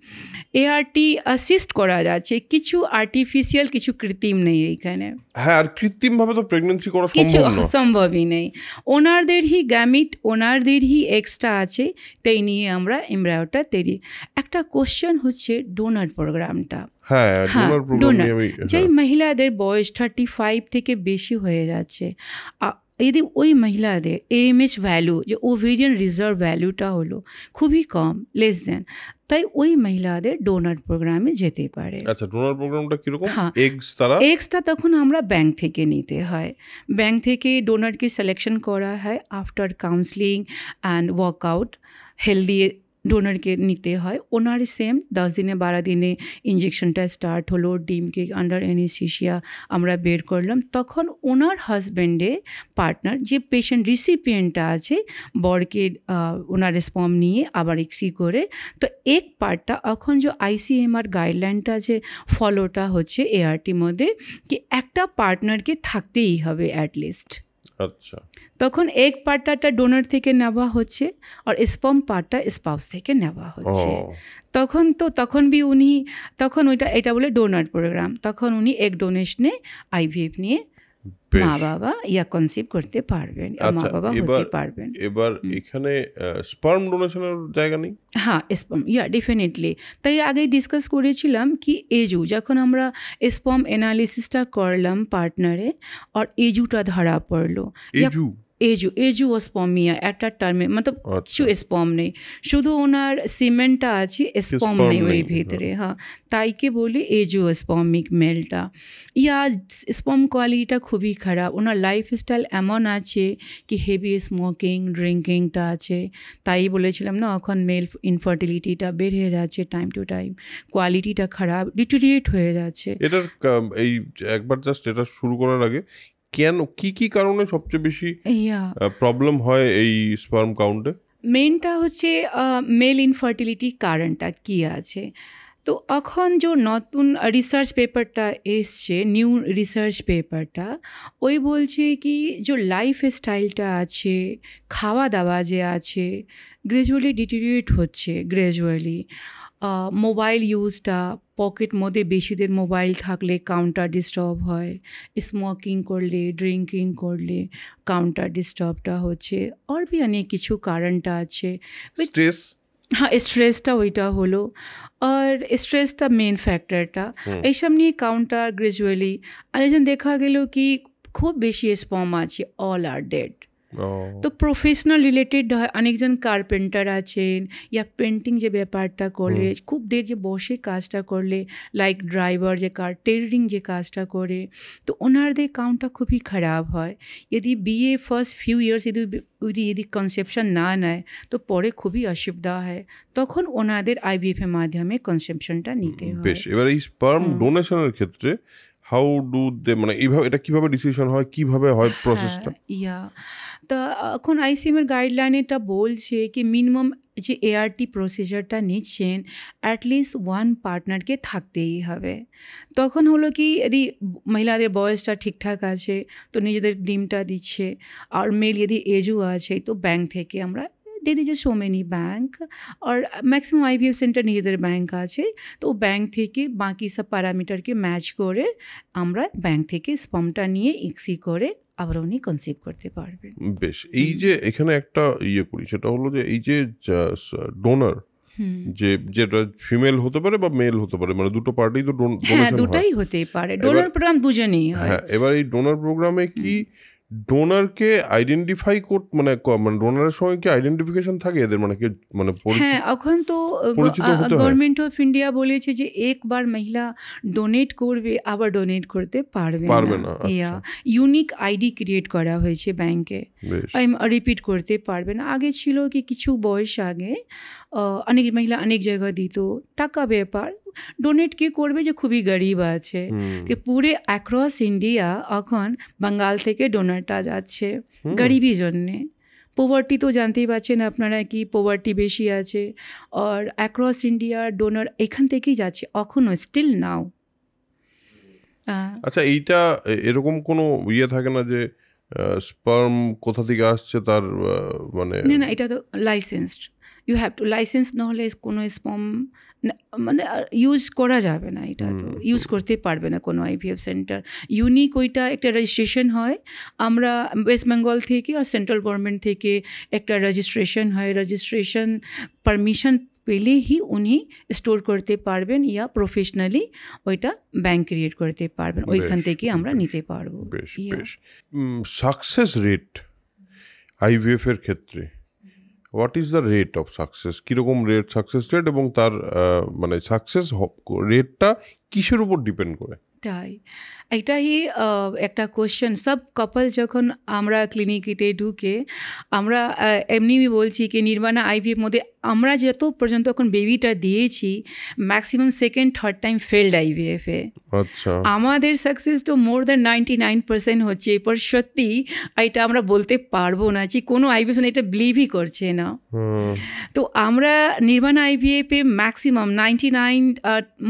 S2: ART assist করা যাচ্ছে, কিছু আর্টিফিশিয়াল, কিছু কৃত্রিম নেই এইখানে।
S1: হ্যাঁ, আর কৃত্রিমভাবে তো প্রেগন্যান্সি করা
S2: কিছু সম্ভবই নেই। ওনাদেরই গ্যামিট, ওনাদেরই এক্সট্রা আছে, তাই নিয়ে আমরা এমব্রায়োটা তৈরি। একটা কোশ্চেন হচ্ছে ডোনার প্রোগ্রামটা।
S1: হ্যাঁ, ডোনার
S2: যেই মহিলাদের বয়স 35 থেকে বেশি হয়ে যাচ্ছে, যদি ওই মহিলাদের AMH ভ্যালু, যে ওভেরিয়ান রিজার্ভ ভ্যালুটা হলো খুবই কম, লেস দেন, তাই ওই মহিলাদের ডোনার প্রোগ্রামে যেতে পারে।
S1: আচ্ছা, ডোনার প্রোগ্রামটা কিরকম? এগসটা
S2: তখন আমরা ব্যাংক থেকে নিতে হয়। ব্যাংক থেকে ডোনারকে সিলেকশন করা হয় after counselling and workout. Healthy ডোনারকে নিতে হয়। ওনার সেম 10 দিনে 12 দিনে ইঞ্জেকশনটা স্টার্ট হলো, ডিমকে আন্ডার অ্যানেস্থেসিয়া আমরা বের করলাম। তখন ওনার হাজব্যান্ডে পার্টনার, যে পেশেন্ট রিসিপিয়েন্টটা আছে, বরকে ওনার স্পম নিয়ে আবার এক্সি করে। তো এক পার্টটা এখন যে ICMR গাইডলাইনটা যে ফলোটা হচ্ছে ART মধ্যে, কি একটা পার্টনারকে থাকতেই হবে অ্যাটলিস্ট।
S1: আচ্ছা,
S2: তখন এক পার্টটা ডোনার থেকে নেওয়া হচ্ছে আর স্পার্ম পার্টটা স্পাউস থেকে নেওয়া হচ্ছে। তখন এটা বলে ডোনার প্রোগ্রাম। তখন উনি এক ডোনেশনে IVF নিয়ে মা বাবা কনসিভ করতে পারবেন, মা বাবা হতে পারবেন।
S1: এবার এখানে স্পার্ম ডোনেশনের জায়গা নেই?
S2: হ্যাঁ, স্পার্ম ডেফিনেটলি। তাই আগেই ডিসকাস করেছিলাম কি এজু, যখন আমরা স্পার্ম অ্যানালিসিসটা করলাম পার্টনারে আর এজুটা ধরা পড়লো, এজুওস্পমিয়া একটা টার্মে, মতলব কিছু স্পম নেই, শুধু ওনার সিমেন্টটা আছে, স্পম নেই ওই ভিতরে। হ্যাঁ, তাইকে বলি এজুওস্পমিক মেলটা। স্পম কোয়ালিটিটা খুবই খারাপ। ওনার লাইফস্টাইল এমন আছে কি হেভি স্মোকিং, ড্রিঙ্কিংটা আছে। তাই বলেছিলাম না, এখন মেল ইনফার্টিলিটিটা বেড়ে যাচ্ছে টাইম টু টাইম, কোয়ালিটিটা খারাপ, ডিটোরিয়েট হয়ে যাচ্ছে।
S1: এটার এই একবার জাস্ট এটা শুরু করার আগে কেন, কি কারণে সবচেয়ে বেশি প্রবলেম হয় এই স্পার্ম কাউন্টে?
S2: মেনটা হচ্ছে মেল ইনফার্টিলিটি কারণটা কি আছে। তো এখন যে নতুন রিসার্চ পেপারটা এসছে, নিউ রিসার্চ পেপারটা, ওই বলছে কি যে লাইফ স্টাইলটা আছে, খাওয়া দাওয়া যে আছে, গ্র্যাজুয়ালি ডিটেরিয়েট হচ্ছে। গ্র্যাজুয়ালি মোবাইল ইউজটা, পকেট মধ্যে বেশিদের মোবাইল থাকলে কাউন্টার ডিস্টার্ব হয়, স্মোকিং করলে, ড্রিঙ্কিং করলে কাউন্টার ডিস্টার্বটা হচ্ছে, আর भी অনেক কিছু কারণটা আছে।
S1: স্ট্রেস,
S2: হ্যাঁ, স্ট্রেসটা ওইটা হলো, আর স্ট্রেসটা মেন ফ্যাক্টরটা। এইসব নিয়ে কাউন্টার গ্র্যাজুয়ালি, আর এই জন্য দেখা গেল কি খুব বেশি স্পম আছে, অল আর ডেড। তো প্রফেশনাল রিলেটেড হয়, অনেকজন কার্পেন্টার আছেন, পেন্টিং যে ব্যাপারটা করলে, খুব দের যে বসে কাজটা করলে, লাইক ড্রাইভার যে টেইলরিং যে কাজটা করে, তো ওনারদের কাউন্টটা খুবই খারাপ হয়। যদি বিয়ে ফার্স্ট ফিউ ইয়ার্স যদি কনসেপশন না নেয় তো পরে খুবই অসুবিধা হয়, তখন ওনাদের IVF এর মাধ্যমে কনসেপশনটা নিতে হয়।
S1: বেশ, এবার এই স্পার্ম ডোনেশনের ক্ষেত্রে হাউ ডু দে, মানে এইভাবে এটা কিভাবে ডিসিশন হয়, কিভাবে হয় প্রসেসটা?
S2: তা এখন ICMR গাইডলাইনেটা বলছে কি মিনিমাম যে ART প্রসিজারটা নিচ্ছেন অ্যাটলিস্ট 1 পার্টনারকে থাকতেই হবে। তখন হলো কি যদি মহিলাদের বয়সটা ঠিকঠাক আছে তো নিজেদের ডিমটা দিচ্ছে, আর মেল যদি এজও আছে তো ব্যাংক থেকে আমরা there is a so many bank আর ম্যাক্সিমাম আইভিএফ সেন্টার নিজেদের ব্যাঙ্ক আছে, তো ব্যাঙ্ক থেকে বাকি সব প্যারামিটারকে ম্যাচ করে আমরা ব্যাঙ্ক থেকে স্পামটা নিয়ে ইক্সি করে আবার উনি কনসিভ করতে পারবেন।
S1: বেশ, এই যে এখানে একটা করি, সেটা হলো যে এই যে ডোনার, যেটা ফিমেল হতে পারে বা মেল হতে পারে, মানে দুটো পার্টি তো
S2: দুটাই হতে পারে, ডোনার প্রোগ্রাম দুজনেই হয়।
S1: হ্যাঁ, এবার এই ডোনার প্রোগ্রামে কি ডোনারকে আইডেন্টিফাই করতে, মানে ডোনারের সঙ্গে কি আইডেন্টিফিকেশন থাকে এদের, মানে কি মানে
S2: হ্যাঁ, এখন তো গভর্নমেন্ট অফ ইন্ডিয়া বলেছে যে একবার মহিলা ডোনেট করবে আবার ডোনেট করতে পারবে না। ইউনিক আইডি ক্রিয়েট করা হয়েছে ব্যাংকে, রিপিট করতে পারবে না। আগে ছিল কি কিছু বয়স আগে অনেক মহিলা অনেক জায়গা দিত, টাকা ব্যাপার, ডোনেট কে করবে যে খুবই গরিব আছে, পুরো অ্যাক্রস ইন্ডিয়া এখন বাঙ্গাল থেকে ডোনারটা যাচ্ছে গরিবই জন্যে। পোভার্টি তো জানতেই পারছেন আপনারা কি পোভার্টি বেশি আছে, আর অ্যাক্রস ইন্ডিয়ার ডোনার এখান থেকেই যাচ্ছে এখনও, স্টিল নাও।
S1: আচ্ছা, এইটা এরকম কোনো থাকে না যে স্পার্ম কোথা থেকে আসছে তার মানে?
S2: না, এটা তো licensed, you have to license, নাহলে কোনো স্পার্ম মানে ইউজ করা যাবে না, এটা তো ইউজ করতে পারবে না কোনো আইভিএফ সেন্টার। ইউনিক ওইটা একটা রেজিস্ট্রেশন হয়, আমরা ওয়েস্ট বেঙ্গল থেকে আর সেন্ট্রাল গভর্নমেন্ট থেকে একটা রেজিস্ট্রেশন হয়, রেজিস্ট্রেশন পারমিশন পেলে হি উনি স্টোর করতে পারবেন, ইয়া প্রফেশনালি ওইটা ব্যাংক ক্রিয়েট করতে পারবেন, ওইখান থেকে আমরা নিতে পারবো।
S1: সাকসেস রেট আইভিএফ এর ক্ষেত্রে, what is the rate of success? কীরকম রেট সাকসেস রেট, এবং তার মানে সাকসেস রেটটা কিসের উপর ডিপেন্ড করে?
S2: তাই এটাই একটা কোয়েশ্চেন। সব কাপল যখন আমরা ক্লিনিকে ঢুকে আমরা এমনি বলছি কি নির্বাণা আইভিএফ মধ্যে আমরা যত পর্যন্ত এখন বেবিটা দিয়েছি maximum second third time failed আইভিএফে।
S1: আচ্ছা,
S2: আমাদের সাকসেস তো মোর দ্যান 99% হচ্ছে, এরপর সত্যি এটা আমরা বলতে পারবো না যে কোনো আইভিএফ এটা বিলিভই করছে না। তো আমরা নির্বাণা আইভিএফে ম্যাক্সিমাম 99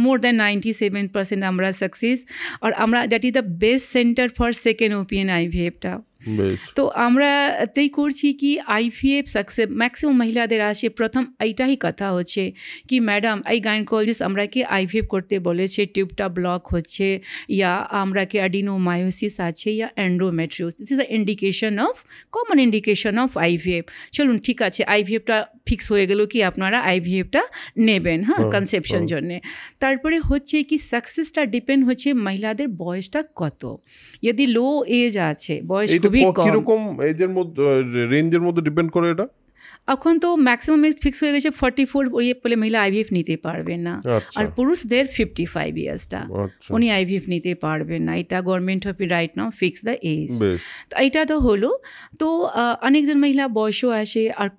S2: মোর দ্যান 97% আমরা সাকসেস, আর আমরা that is the best centre for second opinion আইভিএফটা। তো আমরা তাই করছি কি আইভিএফ সাকসেস ম্যাক্সিমাম মহিলাদের আসে, প্রথম এইটাই কথা হচ্ছে কি ম্যাডাম এই গাইনোকোলজিস্ট আমরা কি আইভিএফ করতে বলেছে, টিউবটা ব্লক হচ্ছে, ইয়া আমরা কি অ্যাডিনোমায়োসিস আছে, ইয়া endometriosis, this is the indication of common indication of IVF. চলুন ঠিক আছে, আইভিএফটা ফিক্স হয়ে গেল কি আপনারা আইভিএফটা নেবেন, হ্যাঁ, কনসেপশন জন্যে। তারপরে হচ্ছে কি সাকসেসটা ডিপেন্ড হচ্ছে মহিলাদের বয়সটা কত, যদি লো এজ আছে, বয়স খুবই কম,
S1: কিরকম এজের মধ্যে রেঞ্জের মধ্যে ডিপেন্ড করে এটা?
S2: এখন তো ম্যাক্সিমাম এজ ফিক্স হয়ে গেছে 44 বলে মহিলা আইভিএফ নিতে পারবেন না, আর পুরুষদের 55 ইয়ার্সটা উনি আইভিএফ নিতে পারবেন না, এটা government of right now fix the age. তো এইটা তো হলো। তো অনেকজন মহিলা বয়সও আসে, আর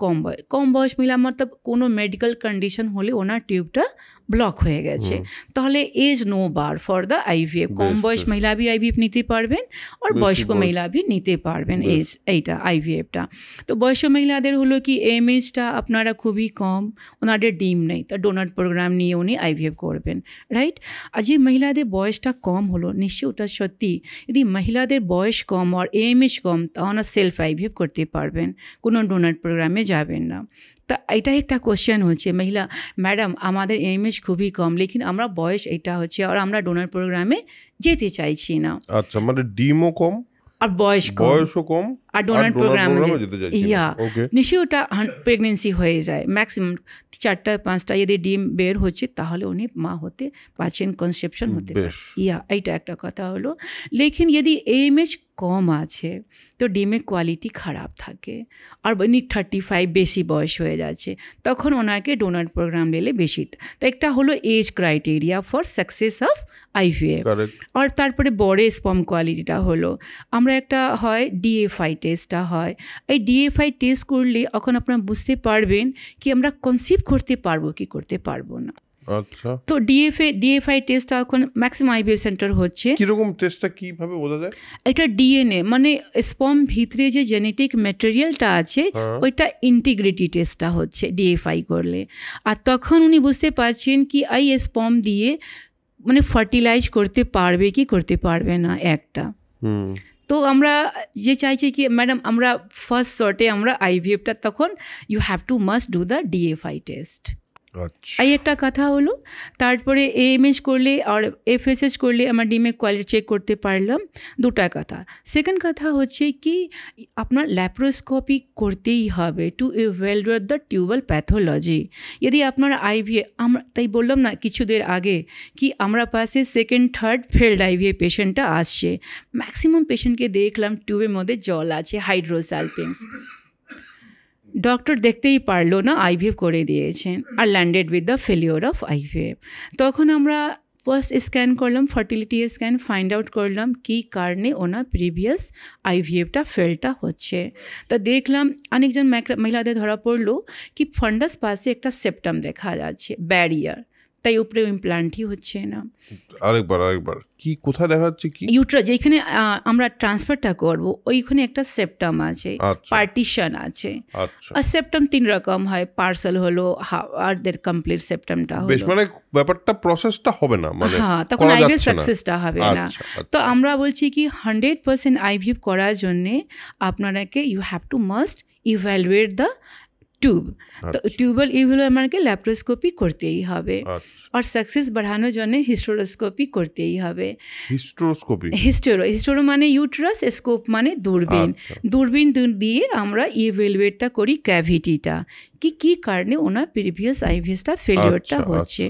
S2: কম বয়স মহিলা মতলব কোনো মেডিকেল কন্ডিশন হলে ওনার টিউবটা ব্লক হয়ে গেছে, তাহলে age no bar for the IVF. কম বয়স মহিলা भी আইভিএফ নিতে পারবেন, আর বয়স্ক মহিলা भी নিতে পারবেন এজ এইটা আইভিএফটা। তো বয়স্ক মহিলাদের হলো কি এমএজটা আপনারা খুবই কম, ওনাদের ডিম নেই, তা ডোনার প্রোগ্রাম নিয়ে উনি আইভিএফ করবেন, রাইট। আর যে মহিলাদের বয়সটা কম হলো, নিশ্চয়ই ওটা সত্যি, যদি মহিলাদের বয়স কম আর এমএজ কম তখন সেলফ আইভিএফ করতে পারবেন, কোনো ডোনার প্রোগ্রামে যাবেন না। তা এটা একটা কোশ্চেন হচ্ছে মহিলা, ম্যাডাম আমাদের এমএজ খুবই কম, লেকিন আমরা বয়স এটা হচ্ছে আর আমরা ডোনার প্রোগ্রামে যেতে চাইছি না।
S1: আচ্ছা, মানে ডিমও কম
S2: আর বয়সও কম আর ডোনার প্রোগ্রামে ইয়া নিশ্চয়ই ওটা প্রেগনেন্সি হয়ে যায়। ম্যাক্সিমাম 4-5টা যদি ডিম বের হচ্ছে তাহলে উনি মা হতে পারছেন, কনসেপশন হতে পারছে, ইয়া এইটা একটা কথা হলো। লেকিন যদি এমএজ কম আছে তো ডিমের কোয়ালিটি খারাপ থাকে, আর উনি 35 বেশি বয়স হয়ে যাচ্ছে, তখন ওনাকে ডোনার প্রোগ্রাম নিলে বেশি। তো একটা হলো age criteria for success of IVF. আর তারপরে বড় স্পার্ম কোয়ালিটিটা হলো, আমরা একটা হয় ডিএফআই টেস্টটা হয়, এই ডিএফআই টেস্ট করলে এখন আপনারা বুঝতে পারবেন কি আমরা কনসিভ করতে পারবো কি করতে পারবো না।
S1: আচ্ছা, তো
S2: ডিএফআই টেস্টটা এখন ম্যাক্সিমাম আইভিএফ সেন্টার হচ্ছে।
S1: কিরকম টেস্টটা কিভাবে বোঝা যায়?
S2: এটা ডিএনএ মানে স্পার্ম ভিতরে যে জেনেটিক ম্যাটেরিয়ালটা আছে ওইটা ইন্টিগ্রিটি টেস্টটা হচ্ছে ডিএফআই করলে, আর তখন উনি বুঝতে পারছেন কি এই স্পার্ম দিয়ে মানে ফার্টিলাইজ করতে পারবে কি করতে পারবে না একটা। তো আমরা যে চাইছি কি ম্যাডাম আমরা ফার্স্ট শর্টে আমরা আইভিএফটা তখন you have to must do the DFI test.
S1: আচ্ছা,
S2: এই একটা কথা হলো। তারপরে এএমএইচ করলে আর এফএসএস করলে আমার ডিমে কোয়ালিটি চেক করতে পারলাম, দুটা কথা। সেকেন্ড কথা হচ্ছে কি আপনার ল্যাপ্রোস্কোপি করতেই হবে to evaluate the tubal pathology. যদি আপনার আইভিএফ, আমরা তাই বললাম না কিছুদের আগে কি আমরা পাশে সেকেন্ড থার্ড ফেল্ড আইভিএফ পেশেন্টটা আসছে, ম্যাক্সিমাম পেশেন্টকে দেখলাম টিউবের মধ্যে জল আছে, হাইড্রোসালপিনস। ডক্টর দেখতেই পারলো না, আইভিএফ করে দিয়েছেন আর landed with the failure of IVF. তখন আমরা ফার্স্ট স্ক্যান করলাম, ফার্টিলিটি স্ক্যান, ফাইন্ড আউট করলাম কী কারণে ওনার প্রিভিয়াস আইভিএফটা ফেলটা হচ্ছে। তা দেখলাম অনেকজন মহিলাদের ধরা পড়লো কি ফান্ডাস পাশে একটা সেপ্টাম দেখা যাচ্ছে, ব্যারিয়ার, তাই উপরে ইমপ্লান্টই হচ্ছে না।
S1: আরেকবার কি কোথায় দেখা যাচ্ছে? কি
S2: ইউট্রাস যেখানে আমরা ট্রান্সফারটা করব ওইখানে একটা সেপ্টাম আছে,
S1: আচ্ছা।
S2: পার্টিশন আছে।
S1: আচ্ছা,
S2: আর সেপ্টাম 3 রকম হয়, পার্সেল হলো আর দের কমপ্লিট সেপ্টামটা
S1: বেশ,
S2: হলো।
S1: মানে ব্যাপারটা প্রসেসটা হবে না, মানে
S2: হ্যাঁ, তখন
S1: করা
S2: আইভিএফ
S1: যাচ্ছে না।
S2: সাকসেসটা হবে না।
S1: আচ্ছা, আচ্ছা।
S2: তো আমরা বলছি কি 100% আইভিএফ করার জন্যে আপনাকে you have to must evaluate the tube. তো টিউবাল ইভ্যালুয়েট আমাকে ল্যাপ্রোস্কোপি করতেই হবে,
S1: আচ্ছা,
S2: আর সাকসেস বাড়ানোর জন্য হিস্টোরোস্কোপি করতেই হবে।
S1: হিস্টোস্কোপি,
S2: হিস্টোরো মানে ইউট্রাস, স্কোপ মানে দূরবীন।
S1: আচ্ছা।
S2: দূরবীন দিয়ে আমরা ইভ্যালুয়েটটা করি ক্যাভিটিটা, কি কারণে ওনার প্রিভিয়াস আইভিএসটা ফেলিওরটা
S1: আচ্ছা,
S2: হচ্ছে।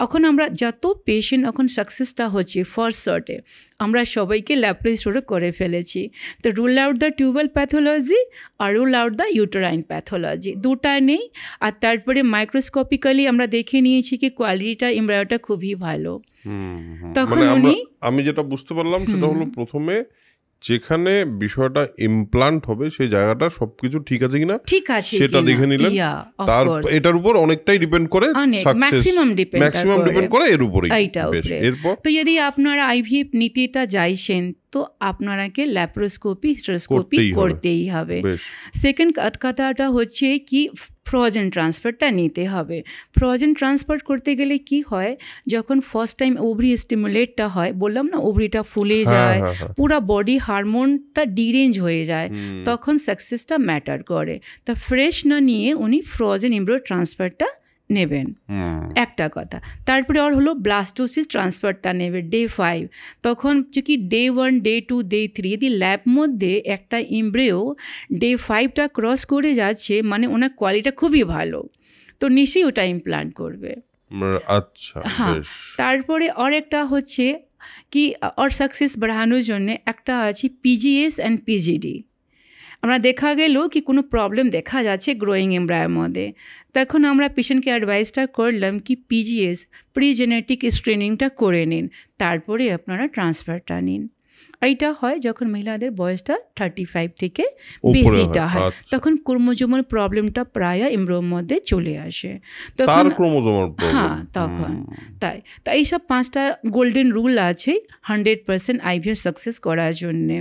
S2: এখন আমরা যত পেশেন্ট এখন সাকসেসটা হচ্ছে ফার্স্ট শর্টে আমরা সবাইকে ল্যাপ্রোস্কোপি করে ফেলেছি। তো rule out the tubal pathology আর rule out the uterine pathology, দুটা নেই। আর তারপরে মাইক্রোস্কোপিক্যালি আমরা দেখে নিয়েছি কি কোয়ালিটিটা এমব্রায়োটা খুবই ভালো। তখন
S1: মানে
S2: উনি
S1: আমি যেটা বুঝতে পারলাম সেটা হলো প্রথমে যেখানে বিষয়টা ইমপ্লান্ট হবে সেই জায়গাটা সবকিছু ঠিক আছে কিনা
S2: ঠিক আছে
S1: সেটা দেখে নিলেন। তার এটার উপর অনেকটাই ডিপেন্ড করে,
S2: ম্যাক্সিমাম
S1: ডিপেন্ড করে এর উপরেই।
S2: এরপর তো যদি আপনারা আইভিএফ নীতিটা চাইছেন তো আপনাকে ল্যাপ্রোস্কোপি হিস্টোস্কোপি করতেই হবে। সেকেন্ড কথাটা হচ্ছে কি ফ্রোজেন ট্রান্সফারটা নিতে হবে। ফ্রোজেন ট্রান্সফার করতে গেলে কি হয়, যখন ফার্স্ট টাইম ওভারি স্টিমুলেটটা হয়, বললাম না ওভারিটা ফুলে যায়, পুরা বডি হারমোনটা ডিরেঞ্জ হয়ে যায়, তখন সাকসেসটা ম্যাটার করে। তা ফ্রেশ না নিয়ে উনি ফ্রোজেন এমব্রায়ো ট্রান্সফারটা নেবেন, একটা কথা। তারপরে আর হলো ব্লাস্টোসিস ট্রান্সফারটা নেবে ডে 5। তখন কি ডে 1, ডে 2, ডে 3 যদি ল্যাব মধ্যে একটা এমব্রায়ো ডে 5টা ক্রস করে যাচ্ছে মানে ওনার কোয়ালিটিটা খুবই ভালো, তো নিশ্চয়ই ওটা ইমপ্লান্ট করবে।
S1: আচ্ছা,
S2: হ্যাঁ। তারপরে আর একটা হচ্ছে কি আর সাকসেস বাড়ানোর জন্য একটা আছে পিজিএস অ্যান্ড পিজিডি। আমরা দেখা গেল কি কোনো প্রবলেম দেখা যাচ্ছে গ্রোয়িং এমব্রায়োর মধ্যে, তখন আমরা পেশেন্টকে অ্যাডভাইসটা করলাম কি পিজিএস প্রি জেনেটিক স্ক্রিনিংটা করে নিন, তারপরে আপনারা ট্রান্সফারটা নিন। এইটা হয় যখন মহিলাদের বয়সটা 35 থেকে বেশিটা হয়, তখন ক্রোমোজোমাল প্রবলেমটা প্রায় এমব্রায়োর মধ্যে চলে আসে, তখন হ্যাঁ তখন তাই এইসব 5টা গোল্ডেন রুল আছে 100% আইভিএফ সাকসেস করার জন্যে।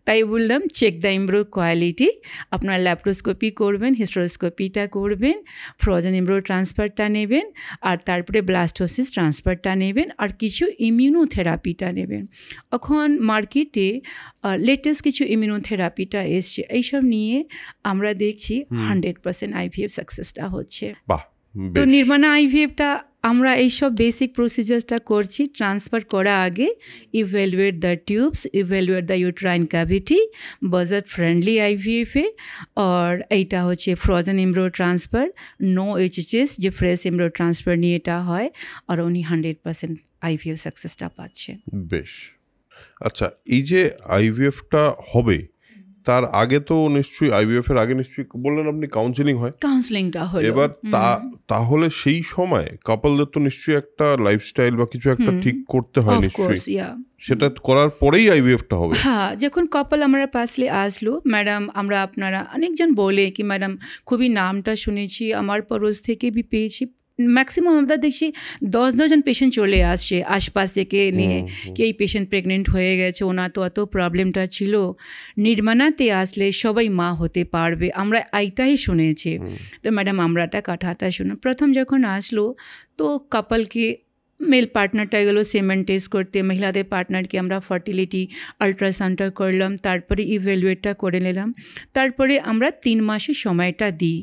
S2: তাই বললাম চেক দ্য এমব্রায়ো কোয়ালিটি, আপনার ল্যাপ্রোস্কোপি করবেন, হিস্টোস্কোপিটা করবেন, ফ্রোজেন এমব্রায়ো ট্রান্সফারটা নেবেন, আর তারপরে ব্লাস্টোসিস ট্রান্সফারটা নেবেন, আর কিছু ইমিউনোথেরাপিটা নেবেন। এখন মার্কেটে লেটেস্ট কিছু ইমিউনোথেরাপিটা এসছে, এইসব নিয়ে আমরা দেখছি 100% আইভিএফ সাকসেসটা হচ্ছে। তো নির্মাণা আইভিএফটা আমরা এইসব বেসিক প্রসিজারটা করছি। ট্রান্সফার করা আগে evaluate the tubes, evaluate the uterine cavity, budget friendly আইভিএফে, আর এইটা হচ্ছে frozen embryo transfer, no HHS যে ফ্রেশ এমব্রায়ো ট্রান্সফার নিয়ে এটা হয়, আর উনি 100% আইভিএফ সাকসেসটা পাচ্ছে।
S1: বেশ। আচ্ছা, এই যে আইভিএফটা হবে তার আগে তো নিশ্চয়ই আইভিএফ এর আগে নিশ্চয়ই বললেন আপনি কাউন্সেলিং হয়,
S2: কাউন্সেলিংটা হলো।
S1: এবার তাহলে সেই সময় কাপলদের তো নিশ্চয়ই একটা লাইফস্টাইল বা কিছু একটা ঠিক করতে হয় নিশ্চয়ই, সেটা করার পরেই আইভিএফটা হবে।
S2: হ্যাঁ, যখন কাপল আমরা পাশে আসলো, ম্যাডাম আমরা আপনারা অনেকজন বলে কি ম্যাডাম খুবই নামটা শুনেছি, আমার পরশ থেকে বি পেয়েছি, ম্যাক্সিমাম আমরা দেখছি 10 জন পেশেন্ট চলে আসছে আশপাশ থেকে নিয়ে কি এই পেশেন্ট প্রেগনেন্ট হয়ে গেছে, ওনার তো অত প্রবলেমটা ছিল, নির্মাণাতে আসলে সবাই মা হতে পারবে, আমরা এইটাই শুনেছি। তো ম্যাডাম আমরাটা কথাটা শুনে প্রথম যখন আসলো তো কাপলকে মেল পার্টনারটা গেলো সেমেন টেস্ট করতে, মহিলাদের পার্টনারকে আমরা ফার্টিলিটি আলট্রাসাউন্ডটা করলাম, তারপরে ইভ্যালুয়েটটা করে নিলাম, তারপরে আমরা 3 মাসের সময়টা দিই।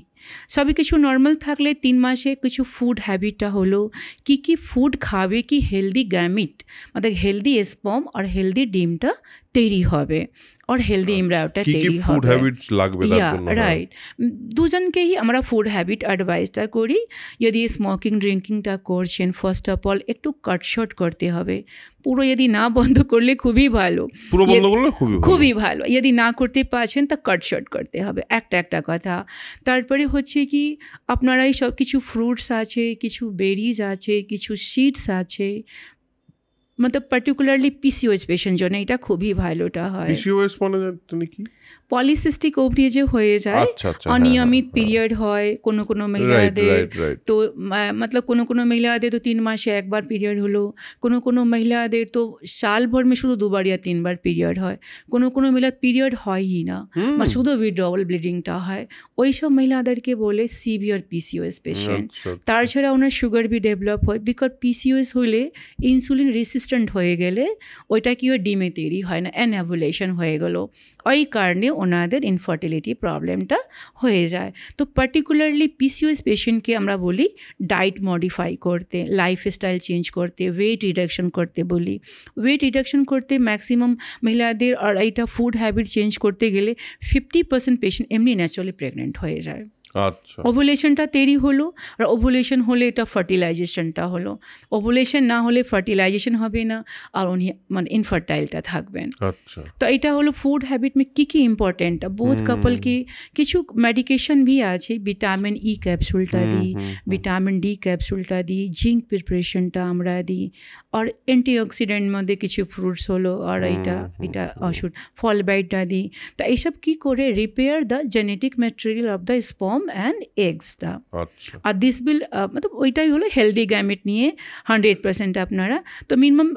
S2: সবই কিছু নর্মাল থাকলে 3 মাসে কিছু ফুড হ্যাবিটটা হলো, কি ফুড খাবে কি হেলদি গ্যামিট মানে হেলদি স্পার্ম আর হেলদি ডিমটা তৈরি হবে আর হেলদি এমব্রায়োটা তৈরি হবে।
S1: ফুড হ্যাবিটস লাগবে তার জন্য,
S2: রাইট। দুজনকেই আমরা ফুড হ্যাবিট অ্যাডভাইসটা করি। যদি স্মোকিং ড্রিঙ্কিংটা করছেন, ফার্স্ট অফ অল একটু কাটশট করতে হবে। পুরো যদি না বন্ধ করলে খুবই ভালো,
S1: পুরো বন্ধ করলে
S2: খুবই ভালো। যদি না করতে পারছেন তা কাটশট করতে হবে, একটা কথা। তারপরে হচ্ছে কি আপনারা এই সব কিছু ফ্রুটস আছে, কিছু বেরিজ আছে, কিছু সিডস আছে, मतलब পার্টিকুলারলি পিসিওএস পেশেন্ট জন্য এটা খুবই ভালোটা হয়।
S1: পিসিওএস মানে কি?
S2: পলিসিস্টিক ওভারি যে হয়ে যায়, অনিয়মিত পিরিয়ড হয় কোনো মহিলাদের, তো मतलब কোনো মহিলাদের তো 3 মাসে একবার পিরিয়ড হলো, কোনো মহিলাদের তো সাল ভর में শুধু 2 বার या 3 বার পিরিয়ড হয়, কোনো মহিলার পিরিয়ড হয়ই না বা শুধু উইথড্রওয়াল ব্লিডিংটা হয়। ওই সব মহিলাদেরকে বলে সিভিয়ার পিসিওএস পেশেন্ট। তাছাড়া ওনার সুগার বি ডেভেলপ হয়, বিকজ পিসিওএস হলে ইনসুলিন রেসিস্ট্যান্ট হয়ে গেলে ওইটা কি হয়, ডিমে তৈরি হয় না, অ্যানাভুলেশন হয়ে গেলো, ওই কারণে ওনাদের ইনফার্টিলিটি প্রবলেমটা হয়ে যায়। তো পার্টিকুলারলি পিসিওএস পেশেন্টকে আমরা বলি ডায়েট মডিফাই করতে, লাইফস্টাইল চেঞ্জ করতে, ওয়েট রিডাকশন করতে বলি। ওয়েট রিডাকশন করতে ম্যাক্সিমাম মহিলাদের আর এইটা ফুড হ্যাবিট চেঞ্জ করতে গেলে 50% পেশেন্ট এমনি ন্যাচারালি প্রেগনেন্ট হয়ে যায়।
S1: আচ্ছা,
S2: ওভুলেশনটা দেরি হলো, আর ওভুলেশন হলে এটা ফার্টিলাইজেশনটা হলো, ওভুলেশন না হলে ফার্টিলাইজেশন হবে না আর উনি মানে ইনফার্টাইলটা থাকবেন।
S1: আচ্ছা,
S2: তো এটা হলো ফুড হ্যাবিট में কি ইম্পর্টেন্ট। বোথ কাপল কি কিছু মেডিকেশন भी আছে, ভিটামিন ই ক্যাপসুলটা দিই, ভিটামিন ডি ক্যাপসুলটা দিই, জিঙ্ক প্রিপারেশনটা আমরা দিই, আর অ্যান্টিঅক্সিডেন্ট মধ্যে কিছু ফ্রুটস হলো, আর এটা ওষুধ ফল বাইটটা দিই। তা এইসব কী করে repair the genetic material of the sperm and এগসটা। আর দিস বিল मतलब ওইটাই হলো হেলদি গ্যামেট নিয়ে 100% আপনারা। তো মিনিমাম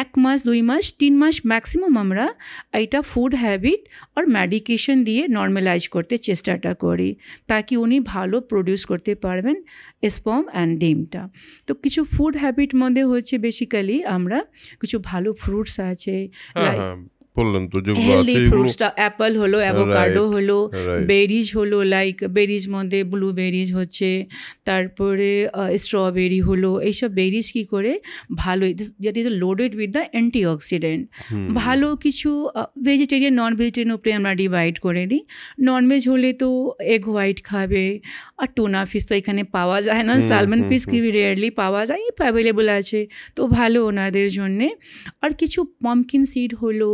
S2: 1 মাস 2 মাস 3 মাস ম্যাক্সিমাম আমরা এইটা ফুড হ্যাবিট আর মেডিকেশন দিয়ে নর্মালাইজ করতে চেষ্টাটা করি, তাকি উনি ভালো প্রডিউস করতে পারবেন স্পার্ম অ্যান্ড ডিমটা। তো কিছু ফুড হ্যাবিট মধ্যে হচ্ছে বেসিক্যালি আমরা কিছু ভালো ফ্রুটস আছে,
S1: বললেন তো যে
S2: হেলদি ফ্রুটসটা অ্যাপল হলো, অ্যাভোকাডো হলো, বেরিজ হলো, লাইক বেরিজ মধ্যে ব্লুবেরিজ হচ্ছে, তারপরে স্ট্রবেরি হলো। এইসব বেরিজ কী করে ভালো, যেটা is loaded with the antioxidant. ভালো কিছু ভেজিটেরিয়ান নন ভেজিটেরিয়ান উপরে আমরা ডিভাইড করে দিই। ননভেজ হলে তো এগ হোয়াইট খাবে, আর টুনা ফিশ তো এখানে পাওয়া যায় না, সালমন ফিশ কি রেয়ারলি পাওয়া যায়, অ্যাভেলেবল আছে, তো ভালো ওনাদের জন্যে। আর কিছু পাম্পকিন সিড হলো,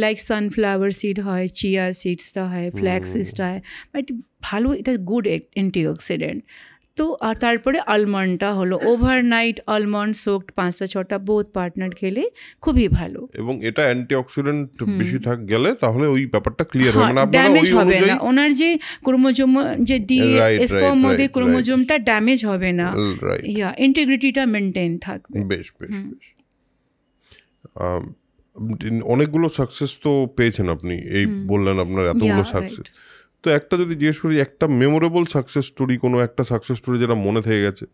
S2: লাইক সানফ্লাওয়ার সিড হয়, চিয়া সিডসটা হয়, ফ্ল্যাক্স সিডসটা হয়, বাট ভালো, এটা গুড অ্যান্টিঅক্সিডেন্ট। তো আর তারপরে আলমন্ডটা হলো, ওভারনাইট আলমন্ড সোকড 5-6টা বোথ পার্টনার খেলে খুবই ভালো, এবং
S1: এটা অ্যান্টিঅক্সিডেন্ট বেশি গেলে তাহলে ওই ব্যাপারটা ক্লিয়ার হবে না,
S2: ড্যামেজ হবে না, ওনার যে ক্রোমোজোম যে স্পার্ম মধ্যে ক্রোমোজোমটা ড্যামেজ হবে না, ইয়া ইন্টিগ্রিটিটা মেনটেন থাকবে।
S1: বেশ বেশ বেশ। অনেকগুলো সাকসেস তো পেয়েছেন আপনি, এই বললেন আপনার এতগুলো সাকসেস। তো একটা যদি জিজ্ঞেস করি, একটা মেমোরেবল সাকসেস স্টোরি, কোনো একটা সাকসেস স্টোরি যেটা মনে থেকে গেছে?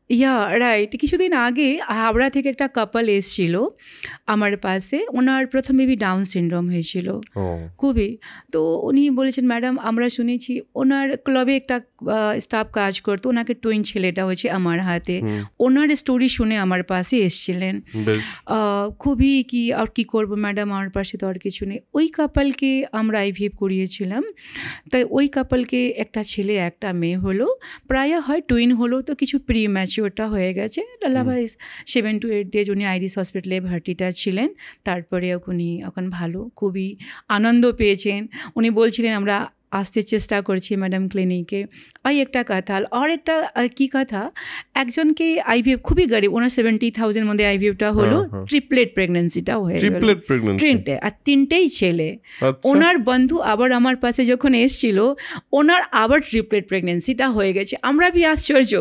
S2: Yeah right. কিছুদিন আগে হাওড়া থেকে একটা কাপল এসেছিল আমার পাশে, ওনার প্রথম বেবি ডাউন সিনড্রোম হয়েছিল খুবই। তো উনি বলেছেন, ম্যাডাম আমরা শুনেছি, ওনার ক্লাবে একটা স্টাফ কাজ করতো, ওনাকে টুইন ছেলেটা হয়েছে আমার হাতে। ওনার স্টোরি শুনে আমার পাশে এসেছিলেন, খুবই কি আর কী করবো ম্যাডাম, আমার পাশে তো আর কিছু নেই। ওই কাপলকে আমরা আইভিএফ করিয়েছিলাম। তাই ওই কাপলকে একটা ছেলে একটা মেয়ে হলো, প্রায় হয় টুইন হলো, তো কিছু প্রি ম্যাচিওরটা হয়ে গেছে। লাভাই 7 to 8 days উনি আইরিস হসপিটালে ভর্তিটা ছিলেন। তারপরে উনি এখন ভালো, খুবই আনন্দ পেয়েছেন। উনি বলছিলেন আমরা আসতে চেষ্টা করছি ম্যাডাম ক্লিনিকে। ওই একটা কথা। আর একটা কী কথা, একজনকে আইভিএফ খুবই গরিব, ওনার 70,000 মধ্যে আইভিএফটা হলো, ট্রিপলেট প্রেগনেন্সিটাও হয়ে গেল, আর 3টেই ছেলে। ওনার বন্ধু আবার আমার পাশে যখন এসছিল, ওনার আবার ট্রিপলেট প্রেগনেন্সিটা হয়ে গেছে। আমরা বি আশ্চর্য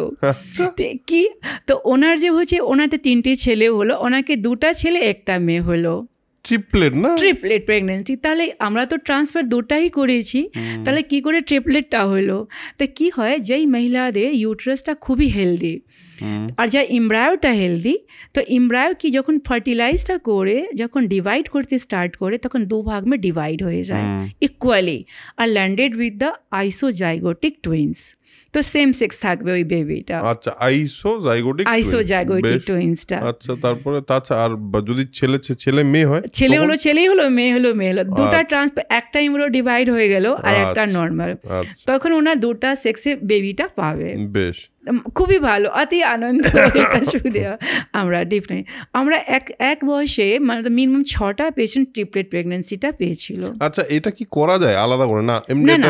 S2: কি, তো ওনার যে হচ্ছে, ওনাতে 3টে ছেলে হলো, ওনাকে 2টা ছেলে 1টা মেয়ে হলো। Triplet pregnancy. তাহলে আমরা তো ট্রান্সফার 2টাই করেছি, তাহলে কি করে ট্রিপলেটটা হলো? তো কি হয়, যেই মহিলাদের ইউট্রাসটা খুবই হেলদি, আর যা এমব্রায়োটা হেলদি, তো এমব্রায়ো কি যখন ফার্টিলাইজটা করে যখন ডিভাইড করতে স্টার্ট করে তখন 2 ভাগ में ডিভাইড হয়ে যায় ইকুয়ালি, আর landed with the isozygotic twins. তো সেম সেক্স থাকবে ওই বেবিটা।
S1: আচ্ছা, আইসোজাইগোটিক
S2: টুইন্সটা।
S1: আচ্ছা, তারপরে তাছাড়া আর যদি ছেলে মেয়ে হয়,
S2: ছেলে হলো ছেলেই হলো, মেয়ে হলো মেয়ে হলো, দুটা ট্রান্সফার, একটা এমব্রায়ো ডিভাইড হয়ে গেল আর একটা নর্মাল, তখন ওনার দুটা সেক্সে বেবিটা পাবে।
S1: বেশ,
S2: খুবই ভালো, অতি আনন্দ এটা শুনে আমরা ডিফারেন্ট। আমরা এক বয়সে মানে মিনিমাম 6টা পেশেন্ট ট্রিপলেট প্রেগন্যান্সিটা পেয়েছিল।
S1: আচ্ছা, এটা কি করা যায় আলাদা করে? না,
S2: এমনি না,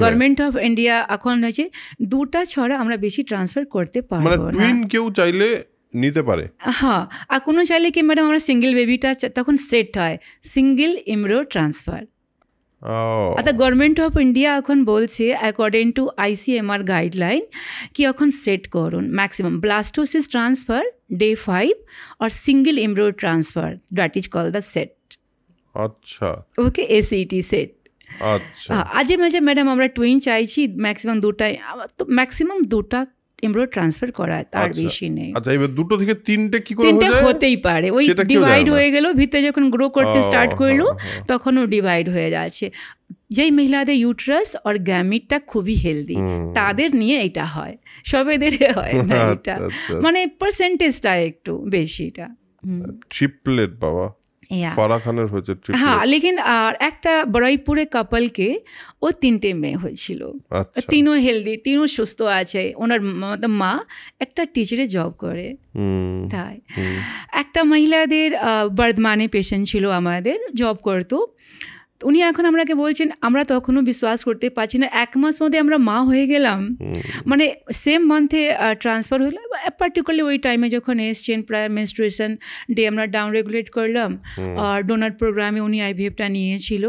S2: গভর্নমেন্ট অফ ইন্ডিয়া এখন হয়েছে 2টা ছড়া আমরা বেশি ট্রান্সফার করতে পারবো না।
S1: মানে টুইন কেউ চাইলে নিতে পারে?
S2: হ্যাঁ, আর কোনো চাইলে কি ম্যাডাম আমরা সিঙ্গেল বেবিটা তখন সেট হয় সিঙ্গেল এমব্রায়ো ট্রান্সফার। আচ্ছা, গভর্নমেন্ট অফ ইন্ডিয়া এখন বলছে অ্যাকর্ডিং টু ICMR গাইডলাইন কি এখন সেট করুন ম্যাক্সিমাম ব্লাস্টোসিস ট্রান্সফার ডে 5 আর single embryo transfer, that is call the set.
S1: আচ্ছা,
S2: ওকে, ACT সেট।
S1: আচ্ছা,
S2: আজে মাঝে ম্যাডাম আমরা টুইন চাইছি ম্যাক্সিমাম 2টাই, তো ম্যাক্সিমাম 2টা এমব্রায়ো ট্রান্সফার করা, তার বেশি নেই।
S1: আচ্ছা, এবার 2 থেকে 3টে কি করে হয়ে যায়?
S2: হতেই পারে, ওই ডিভাইড হয়ে গেল, ভিতরে যখন গ্রো করতে স্টার্ট করলো তখন ও ডিভাইড হয়ে যাচ্ছে। যেই মহিলাদের ইউট্রাস আর গ্যামিটটা খুবই হেলদি তাদের নিয়ে এটা হয়, সবেদের হয় না এটা, মানে পার্সেন্টেজটা একটু বেশিটা।
S1: ট্রিপলেট বাবা, ফারা খানের হয়েছে ট্রিপলেট।
S2: হ্যাঁ, লেকিন আর একটা বড়াইপুরে কাপলকে ও 3টে মেয়ে হয়েছিল, তিনও হেলদি, তিনও সুস্থ আছে। ওনার মা একটা টিচারে জব করে, তাই একটা মহিলাদের বর্ধমানে পেশেন্ট ছিল আমাদের, জব করতো। উনি এখন আমাকে বলছেন আমরা তখনও বিশ্বাস করতে পারছি না, 1 মাস মধ্যে আমরা মা হয়ে গেলাম, মানে সেম মান্থে ট্রান্সফার হলো। পার্টিকুলারলি ওই টাইমে যখন এসছেন প্রায় মেনস্ট্রুয়েশন ডে আমরা ডাউন রেগুলেট করলাম, আর ডোনার প্রোগ্রামে উনি IVFটা নিয়েছিল,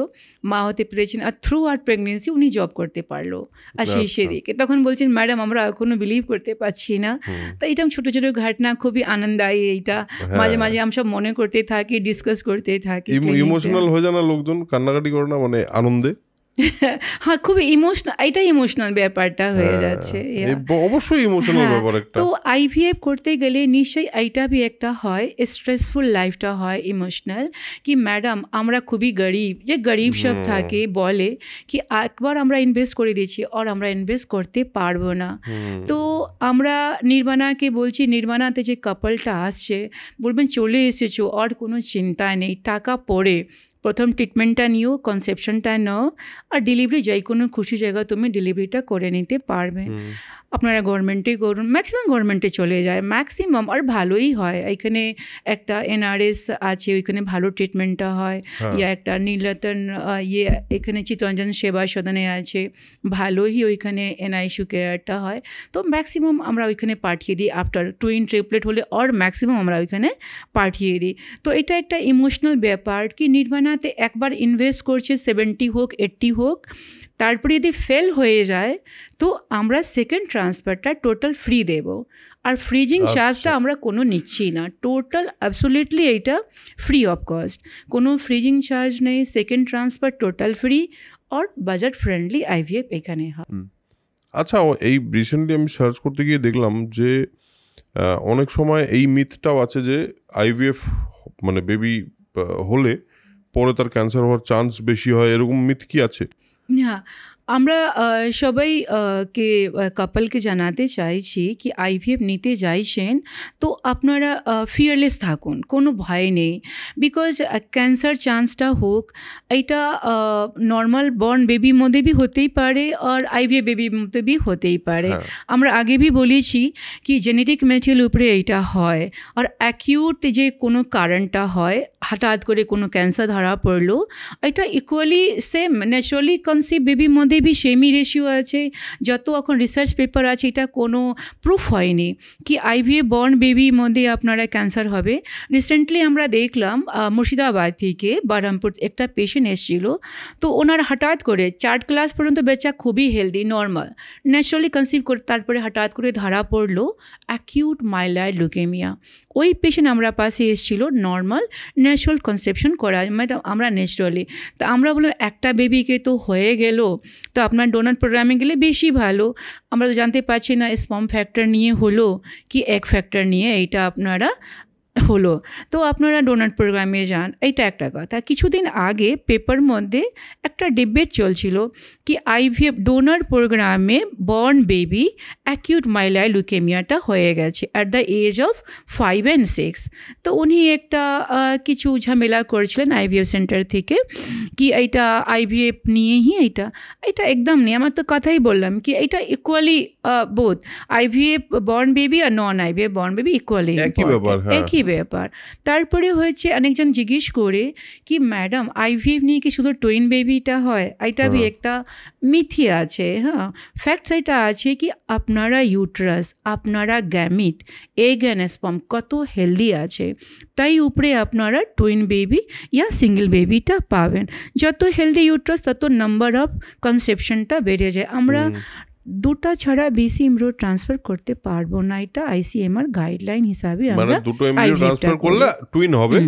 S2: মা হতে পেরেছেন, আর থ্রু আর প্রেগনেন্সি উনি জব করতে পারলো আর শীর্ষে দিকে। তখন বলছেন ম্যাডাম আমরা এখনও বিলিভ করতে পারছি না। তো এইরকম ছোটো ছোটো ঘটনা খুবই আনন্দদায়ী, এইটা মাঝে মাঝে আমি সব মনে করতে থাকি, ডিসকাস করতে থাকি।
S1: ইমোশনাল হয়ে যায় না লোকজন, কান্নাকাটি করে না, মানে আনন্দে?
S2: হ্যাঁ, খুবই ইমোশনাল, এইটাই ইমোশনাল ব্যাপারটা হয়ে যাচ্ছে।
S1: অবশ্যই ইমোশনাল ব্যাপার একটা।
S2: তো IVF করতে গেলে নিশ্চয়ই এইটা भी একটা হয়, স্ট্রেসফুল লাইফটা হয় ইমোশনাল, কি ম্যাডাম আমরা খুবই গরিব, যে গরিব সব থাকে বলে কি একবার আমরা ইনভেস্ট করে দিয়েছি আর আমরা ইনভেস্ট করতে পারবো না। তো আমরা নির্বাণাকে বলছি, নির্বাণাতে যে কাপলটা আসছে বলবেন চলে এসেছো আর কোনো চিন্তা নেই, টাকা পড়ে প্রথম ট্রিটমেন্টটা নিও, কনসেপশনটা নাও, আর ডেলিভারি যাই কোনো খুশি জায়গা তুমি ডেলিভারিটা করে নিতে পারবে। আপনারা গভর্নমেন্টেই করুন, ম্যাক্সিমাম গভর্নমেন্টে চলে যায় ম্যাক্সিমাম, আর ভালোই হয়। এখানে একটা NRS আছে, ওইখানে ভালো ট্রিটমেন্টটা হয়, ইয়া একটা নীলরতন ইয়ে এখানে চিত্তরঞ্জন সেবা সদনে আছে, ভালোই ওইখানে NICU কেয়ারটা হয়। তো ম্যাক্সিমাম আমরা ওইখানে পাঠিয়ে দিই, আফটার টুইন ট্রিপলেট হলে আর ম্যাক্সিমাম আমরা ওইখানে পাঠিয়ে দিই। তো এটা একটা ইমোশনাল ব্যাপার কি নির্বাণাতে একবার ইনভেস্ট করছে 70 হোক 80 হোক, তারপরে যদি ফেল হয়ে যায় তো আমরা সেকেন্ড ট্রান্সফারটা টোটাল ফ্রি দেব, আর ফ্রিজিং চার্জটা আমরা কোনো নিচ্ছি না, টোটাল অ্যাবসোলিউটলি এইটা ফ্রি অফ কস্ট, কোনো ফ্রিজিং চার্জ নেই, সেকেন্ড ট্রান্সফার টোটাল ফ্রি আর বাজেট ফ্রেন্ডলি IVF এখানে হয়।
S1: আচ্ছা, এই রিসেন্টলি আমি সার্চ করতে গিয়ে দেখলাম যে অনেক সময় এই মিথটাও আছে যে IVF মানে বেবি হলে পরে তার ক্যান্সার হওয়ার চান্স বেশি হয়, এরকম মিথ কি আছে?
S2: হ্যাঁ, আমরা সবাই কে কাপলকে জানাতে চাইছি কি IVF নিতে চাইছেন তো আপনারা ফিয়ারলেস থাকুন, কোনো ভয় নেই, বিকজ ক্যান্সার চান্সটা হোক এইটা নর্মাল বর্ন বেবির মধ্যে भी হতেই পারে আর IVF বেবির মধ্যে भी হতেই পারে। আমরা আগে भी বলেছি কি জেনেটিক ম্যাটেরিয়াল উপরে এইটা হয়, আর অ্যাকিউট যে কোনো কারণটা হয়, হঠাৎ করে কোনো ক্যান্সার ধরা পড়লো, এটা ইকুয়ালি সেম ন্যাচারালি কনসিভ বেবির মধ্যে भी সেমই রেশিও আছে। যত এখন রিসার্চ পেপার আছে এটা কোনো প্রুফ হয়নি কি IVF বর্ন বেবির মধ্যে আপনারা ক্যান্সার হবে। রিসেন্টলি আমরা দেখলাম মুর্শিদাবাদ থেকে বহরমপুর একটা পেশেন্ট এসেছিল, তো ওনার হঠাৎ করে 4 ক্লাস পর্যন্ত বাচ্চা খুবই হেলদি নর্মাল ন্যাচারালি কনসিভ করে, তারপরে হঠাৎ করে ধরা পড়লো অ্যাকিউট মাইলয়েড লিউকেমিয়া। ওই পেশেন্ট আমরা পাশে এসেছিল নর্মাল ন্যাচারাল কনসেপশন করা, ম্যাডাম আমরা ন্যাচারালি, তো আমরা বললাম একটা বেবিকে তো হয়ে হয়ে গেল, তো আপনার ডোনার প্রোগ্রামে গেলে বেশি ভালো। আমরা তো জানতে পারছি না স্পার্ম ফ্যাক্টর নিয়ে হলো কি এগ ফ্যাক্টর নিয়ে, এইটা আপনারা হলো, তো আপনারা ডোনার প্রোগ্রামে যান। এইটা একটা কথা। কিছুদিন আগে পেপার মধ্যে একটা ডিবেট চলছিল কি আইভিএফ ডোনার প্রোগ্রামে বর্ন বেবি অ্যাকিউট মাইলাইল লিউকেমিয়াটা হয়ে গেছে at the age of 5 and 6। তো উনি একটা কিছু ঝামেলা করেছিলেন আইভিএফ সেন্টার থেকে কি এইটা আইভিএফ নিয়েই এটা একদম নেই। আমার তো কথাই বললাম কি এটা equally both IVF born baby আর non IVF born baby equally একই ব্যাপার। তারপরে হয়েছে অনেকজন জিজ্ঞেস করে কি ম্যাডাম আইভিএফ নিয়ে কি শুধু টুইন বেবিটা হয়? এটা भी একটা মিথি আছে। হ্যাঁ, ফ্যাক্টস এটা আছে কি আপনারা ইউট্রাস, আপনারা গ্যামিট, এগ অ্যান্ড স্পার্ম কত হেলদি আছে, তাই উপরে আপনারা টুইন বেবি ইয়া সিঙ্গেল বেবিটা পাবেন। যত হেলদি ইউট্রাস তত নাম্বার অফ কনসেপশনটা বেড়ে যায়। আমরা দুটা ছাড়া বেশি এমব্রিও ট্রান্সফার করতে পারবো না, এটা আইসিএমআর গাইডলাইন হিসাবে আমরা
S1: দুটো এমব্রিও ট্রান্সফার করলে টুইন হবে,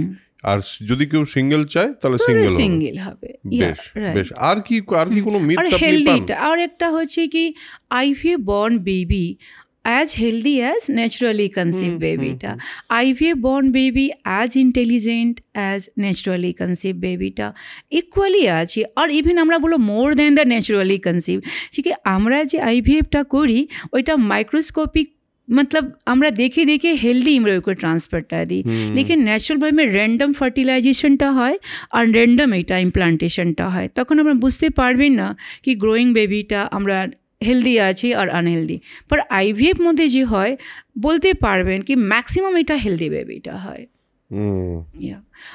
S1: আর যদি কেউ সিঙ্গেল চায় তাহলে সিঙ্গেল হবে। বেশ। আর কি কোনো মিথ আপনি পান?
S2: আর একটা হচ্ছে কি IVF born baby as healthy as naturally conceived babyটা, IVF born baby as intelligent as naturally conceived babyটা equally আছে। আর ইভেন আমরা বলো more than the naturally conceive, ঠিক আছে। আমরা যে আইভিএফটা করি ওইটা মাইক্রোস্কোপিক मतलब আমরা দেখে দেখে হেলদি এমব্রিও ট্রান্সফারটা দিই, লেকিন ন্যাচারালভাবে র্যান্ডম ফার্টিলাইজেশনটা হয় আর র্যান্ডম এটা ইমপ্লান্টেশনটা হয়। তখন আমরা বুঝতে পারবেন না কি গ্রোয়িং বেবিটা আমরা হেলদি আছে আর আনহেলদি। पर আইভিএফ মধ্যে যে হয় বলতে পারবেন কি ম্যাক্সিমাম এটা হেলদি বেবিটা হয়।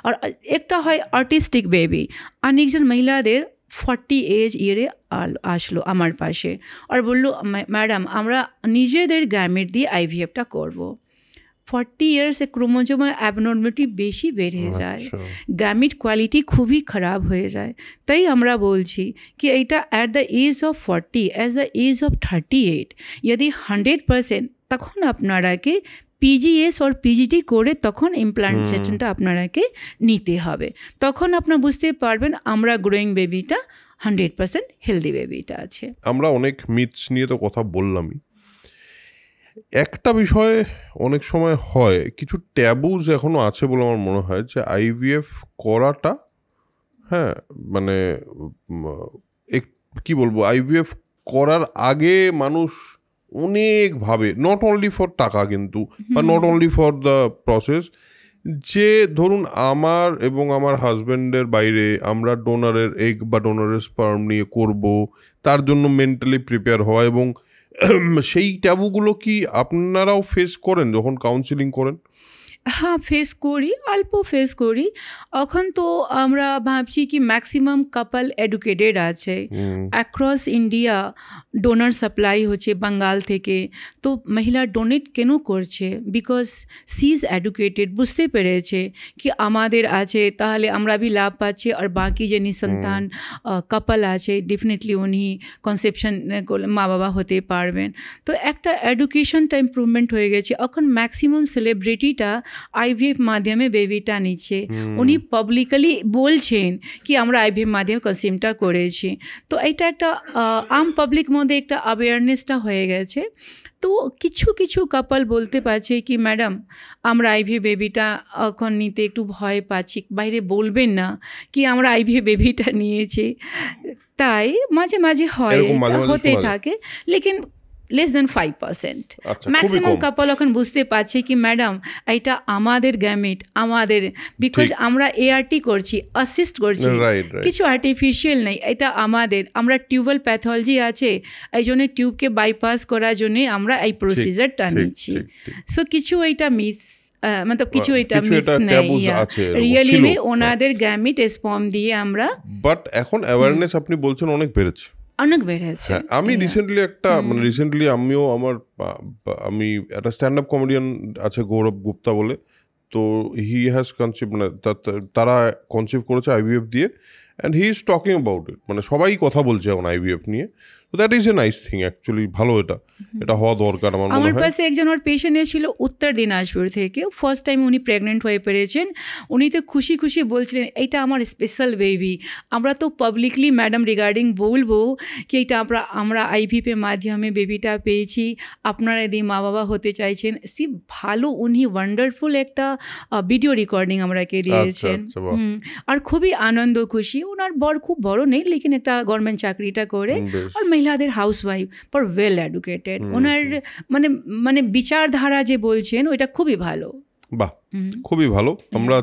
S2: আর একটা হয় আর্টিস্টিক বেবি। অনেকজন মহিলাদের 40 এজ ইয়ারে আসলো আমার পাশে আর বললো ম্যাডাম আমরা নিজেদের গ্যামেট দিয়ে আইভিএফটা করব। 40 ইয়ার্সে ক্রোমোজোমাল অ্যাবনর্মালিটি বেশি বেড়ে যায়, গ্যামিট কোয়ালিটি খুবই খারাপ হয়ে যায়। তাই আমরা বলছি কি এইটা at the age of 40 as the age of 38 যদি 100% তখন আপনারাকে পিজিএস আর পিজিটি করে তখন ইমপ্লান্টেশনটা আপনারাকে নিতে হবে। তখন আপনারা বুঝতে পারবেন আমরা গ্রোয়িং বেবিটা 100% হেলদি বেবিটা আছে।
S1: আমরা অনেক মিথস নিয়ে তো কথা বললামই। একটা বিষয় অনেক সময় হয়, কিছু ট্যাবুজ এখনও আছে বলে আমার মনে হয় যে আইভিএফ করাটা, হ্যাঁ মানে কি বলবো, আইভিএফ করার আগে মানুষ অনেকভাবে নট অনলি ফর টাকা কিন্তু বা not only for the process, যে ধরুন আমার এবং আমার হাজব্যান্ডের বাইরে আমরা ডোনারের এগ বা ডোনারের স্পার্ম নিয়ে করব, তার জন্য মেন্টালি প্রিপেয়ার হওয়া, এবং সেই ট্যাবুগুলো কি আপনারাও ফেস করেন যখন কাউন্সিলিং করেন?
S2: হ্যাঁ, ফেস করি, অল্প ফেস করি। এখন তো আমরা ভাবছি কি ম্যাক্সিমাম কাপল এডুকেটেড আছে, অ্যাক্রস ইন্ডিয়া ডোনার সাপ্লাই হচ্ছে বাঙ্গাল থেকে। তো মহিলা ডোনেট কেন করছে? বিকজ সি ইজ এডুকেটেড, বুঝতে পেরেছে কি আমাদের আছে তাহলে আমরা भी লাভ পাচ্ছি, আর বাকি যে নিঃসন্তান কাপল আছে ডেফিনেটলি উনি কনসেপশন মা বাবা হতে পারবেন। তো একটা এডুকেশনটা ইম্প্রুভমেন্ট হয়ে গেছে। এখন ম্যাক্সিমাম সেলিব্রিটিটা আইভিএফ মাধ্যমে বেবিটা নিচ্ছে, উনি পাবলিকলি বলছেন কি আমরা আইভিএফ মাধ্যমে কনসিভটা করেছি। তো এটা একটা আম পাবলিক মধ্যে একটা অ্যাওয়ারনেসটা হয়ে গেছে। তো কিছু কিছু কাপল বলতে পারছে কি ম্যাডাম আমরা আইভিএফ বেবিটা এখন নিতে একটু ভয় পাচ্ছি, বাইরে বলবেন না কি আমরা আইভিএফ বেবিটা নিয়েছি। তাই মাঝে মাঝে হয়, হতে থাকে, লেকিন less than 5%। ম্যাক্সিমাম কাপল এখন বুঝতে পারছে কি ম্যাডাম এটা আমাদের গ্যামেট, আমাদের, বিকজ আমরা এআরটি করছি, অ্যাসিস্ট করছি, কিছু আর্টিফিশিয়াল নেই, এটা আমাদের। আমরা টিউবাল প্যাথোলজি আছে, এই জন্য টিউবকে বাইপাস করার জন্যে আমরা এই প্রসিজারটা নিচ্ছি। সো কিছু এইটা মিস मतलब কিছু এটা মিস নেই, রিয়েলি ওনাদের গ্যামেট স্পার্ম দিয়ে আমরা। বাট
S1: এখন অ্যাওয়ারনেস আপনি বলছেন অনেক বেড়েছে,
S2: অনেক বেড়েছে।
S1: আমি রিসেন্টলি আমি একটা স্ট্যান্ড আপ কমেডিয়ান আছে গৌরব গুপ্তা বলে, তো হি হ্যাজ কনসিভ, মানে তারা কনসিভ করেছে আইভিএফ দিয়ে, and he is talking about it, মানে সবাই কথা বলছে এখন আইভিএফ নিয়ে। That is a nice thing actually, ভালো, এটা হওয়া দরকার আমার মনে
S2: আমার
S1: হয়।
S2: পাশে একজন ওর পেশেন্ট এসেছিল উত্তর দিনাজপুর থেকে, ফার্স্ট টাইম উনি প্রেগনেন্ট হয়ে পেরেছেন। উনি তো খুশি খুশি বলছিলেন এইটা আমার স্পেশাল বেবি। আমরা তো পাবলিকলি ম্যাডাম রিগার্ডিং বলবো কি এইটা আমরা আইভিএফের মাধ্যমে বেবিটা পেয়েছি, আপনারা যদি মা বাবা হতে চাইছেন, সে ভালো, উনি ওয়ান্ডারফুল একটা ভিডিও রেকর্ডিং আমরাকে দিয়েছেন।
S1: আচ্ছা, বাহ।
S2: আর খুবই আনন্দ খুশি। ওনার বর খুব বড় নেই, লেকিন একটা গভর্নমেন্ট চাকরিটা করে,
S1: বেশ।
S2: আর মহিলাদের হাউস ওয়াইফ পর ওয়েল এডুকেটেড। ওনার মানে বিচারধারা যে বলছেন ওইটা খুবই ভালো।
S1: বাহ, খুবই ভালো। আমরা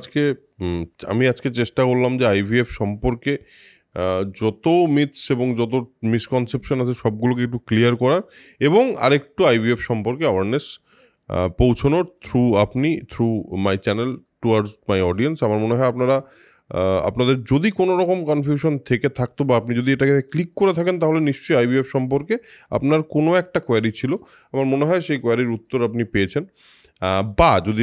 S1: আমি আজকে চেষ্টা করলাম যে আইভিএফ সম্পর্কে যত মিথস এবং যত মিসকনসেপশন আছে সবগুলোকে একটু ক্লিয়ার করার, এবং আরেকটু আইভিএফ সম্পর্কে অ্যাওয়ারনেস পৌঁছানোর through my channel towards my audience. আমার মনে হয় আপনাদের যদি কোনো রকম কনফিউশন থেকে থাকতো, বা আপনি যদি এটাকে ক্লিক করে থাকেন, তাহলে নিশ্চয়ই আইভিএফ সম্পর্কে আপনার কোনো একটা কোয়ারি ছিল। আমার মনে হয় সেই কোয়ারির উত্তর আপনি পেয়েছেন। বা যদি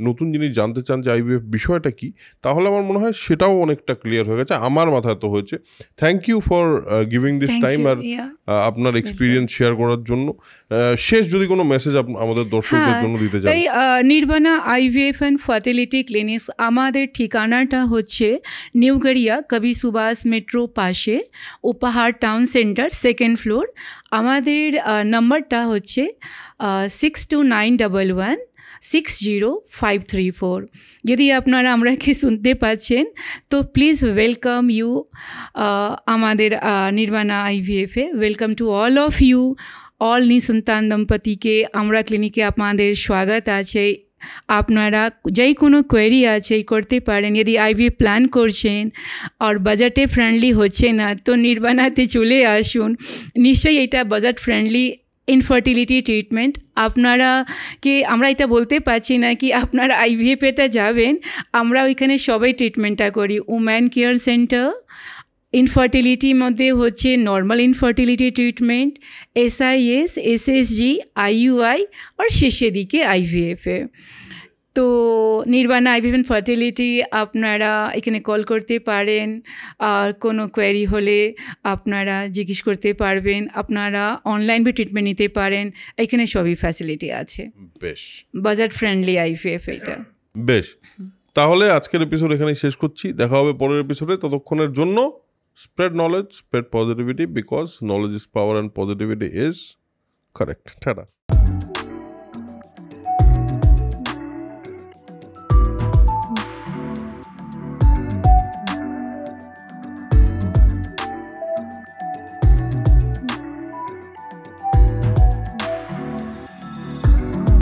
S1: নতুন জিনিস জানতে চান যে আইভিএফ বিষয়টা কি, তাহলে আমার মনে হয় সেটাও অনেকটা ক্লিয়ার হয়ে গেছে। আমার মাথায় তো হয়েছে। Thank you for giving this time, আর আপনার এক্সপিরিয়েন্স শেয়ার করার জন্য। শেষ যদি কোনো মেসেজ আমাদের দর্শকদের জন্য দিতে চান।
S2: তাই Nirbana IVF and fertility clinics, আমাদের ঠিকানাটা হচ্ছে নিউ গড়িয়া কবি সুভাষ মেট্রো পাশে, উপহার টাউন সেন্টার, 2nd ফ্লোর। আমাদের নাম্বারটা হচ্ছে 6291160534। যদি আপনারা আমরাকে শুনতে পাচ্ছেন তো প্লিজ ওয়েলকাম ইউ আমাদের নির্বাণা আইভিএফে। Welcome to all of you, অল নিঃসন্তান দম্পতিকে আমরা ক্লিনিকে আপনাদের স্বাগত আছে। আপনারা যেই কোনো কোয়েরি আছে করতে পারেন। যদি আইভিএফ প্ল্যান করছেন আর বাজেটে ফ্রেন্ডলি হচ্ছে না, তো নির্বাণাতে চলে আসুন। নিশ্চয়ই এটা বাজেট ফ্রেন্ডলি ইনফার্টিলিটি ট্রিটমেন্ট। আমরা এটা বলতে পারছি না কি আপনারা আইভিএফটা যাবেন, আমরা ওইখানে সবাই ট্রিটমেন্টটা করি। উম্যান কেয়ার সেন্টার, ইনফার্টিলিটির মধ্যে হচ্ছে normal infertility treatment, SIS, SSG, IUI আর শেষের দিকে আইভিএফে। তো নির্বাণা আইভিএফ অ্যান্ড ফার্টিলিটি আপনারা এখানে কল করতে পারেন, আর কোনো কোয়েরি হলে আপনারা জিজ্ঞেস করতে পারবেন। আপনারা অনলাইন বি ট্রিটমেন্ট নিতে পারেন, এখানে সবই ফ্যাসিলিটি আছে।
S1: বেশ,
S2: বাজেট ফ্রেন্ডলি আইভিএফ এটা।
S1: বেশ, তাহলে আজকের এপিসোড এখানেই শেষ করছি। দেখা হবে পরের এপিসোডে। ততক্ষণের জন্য spread knowledge, spread positivity, because knowledge is power and positivity is correct. Ta-da.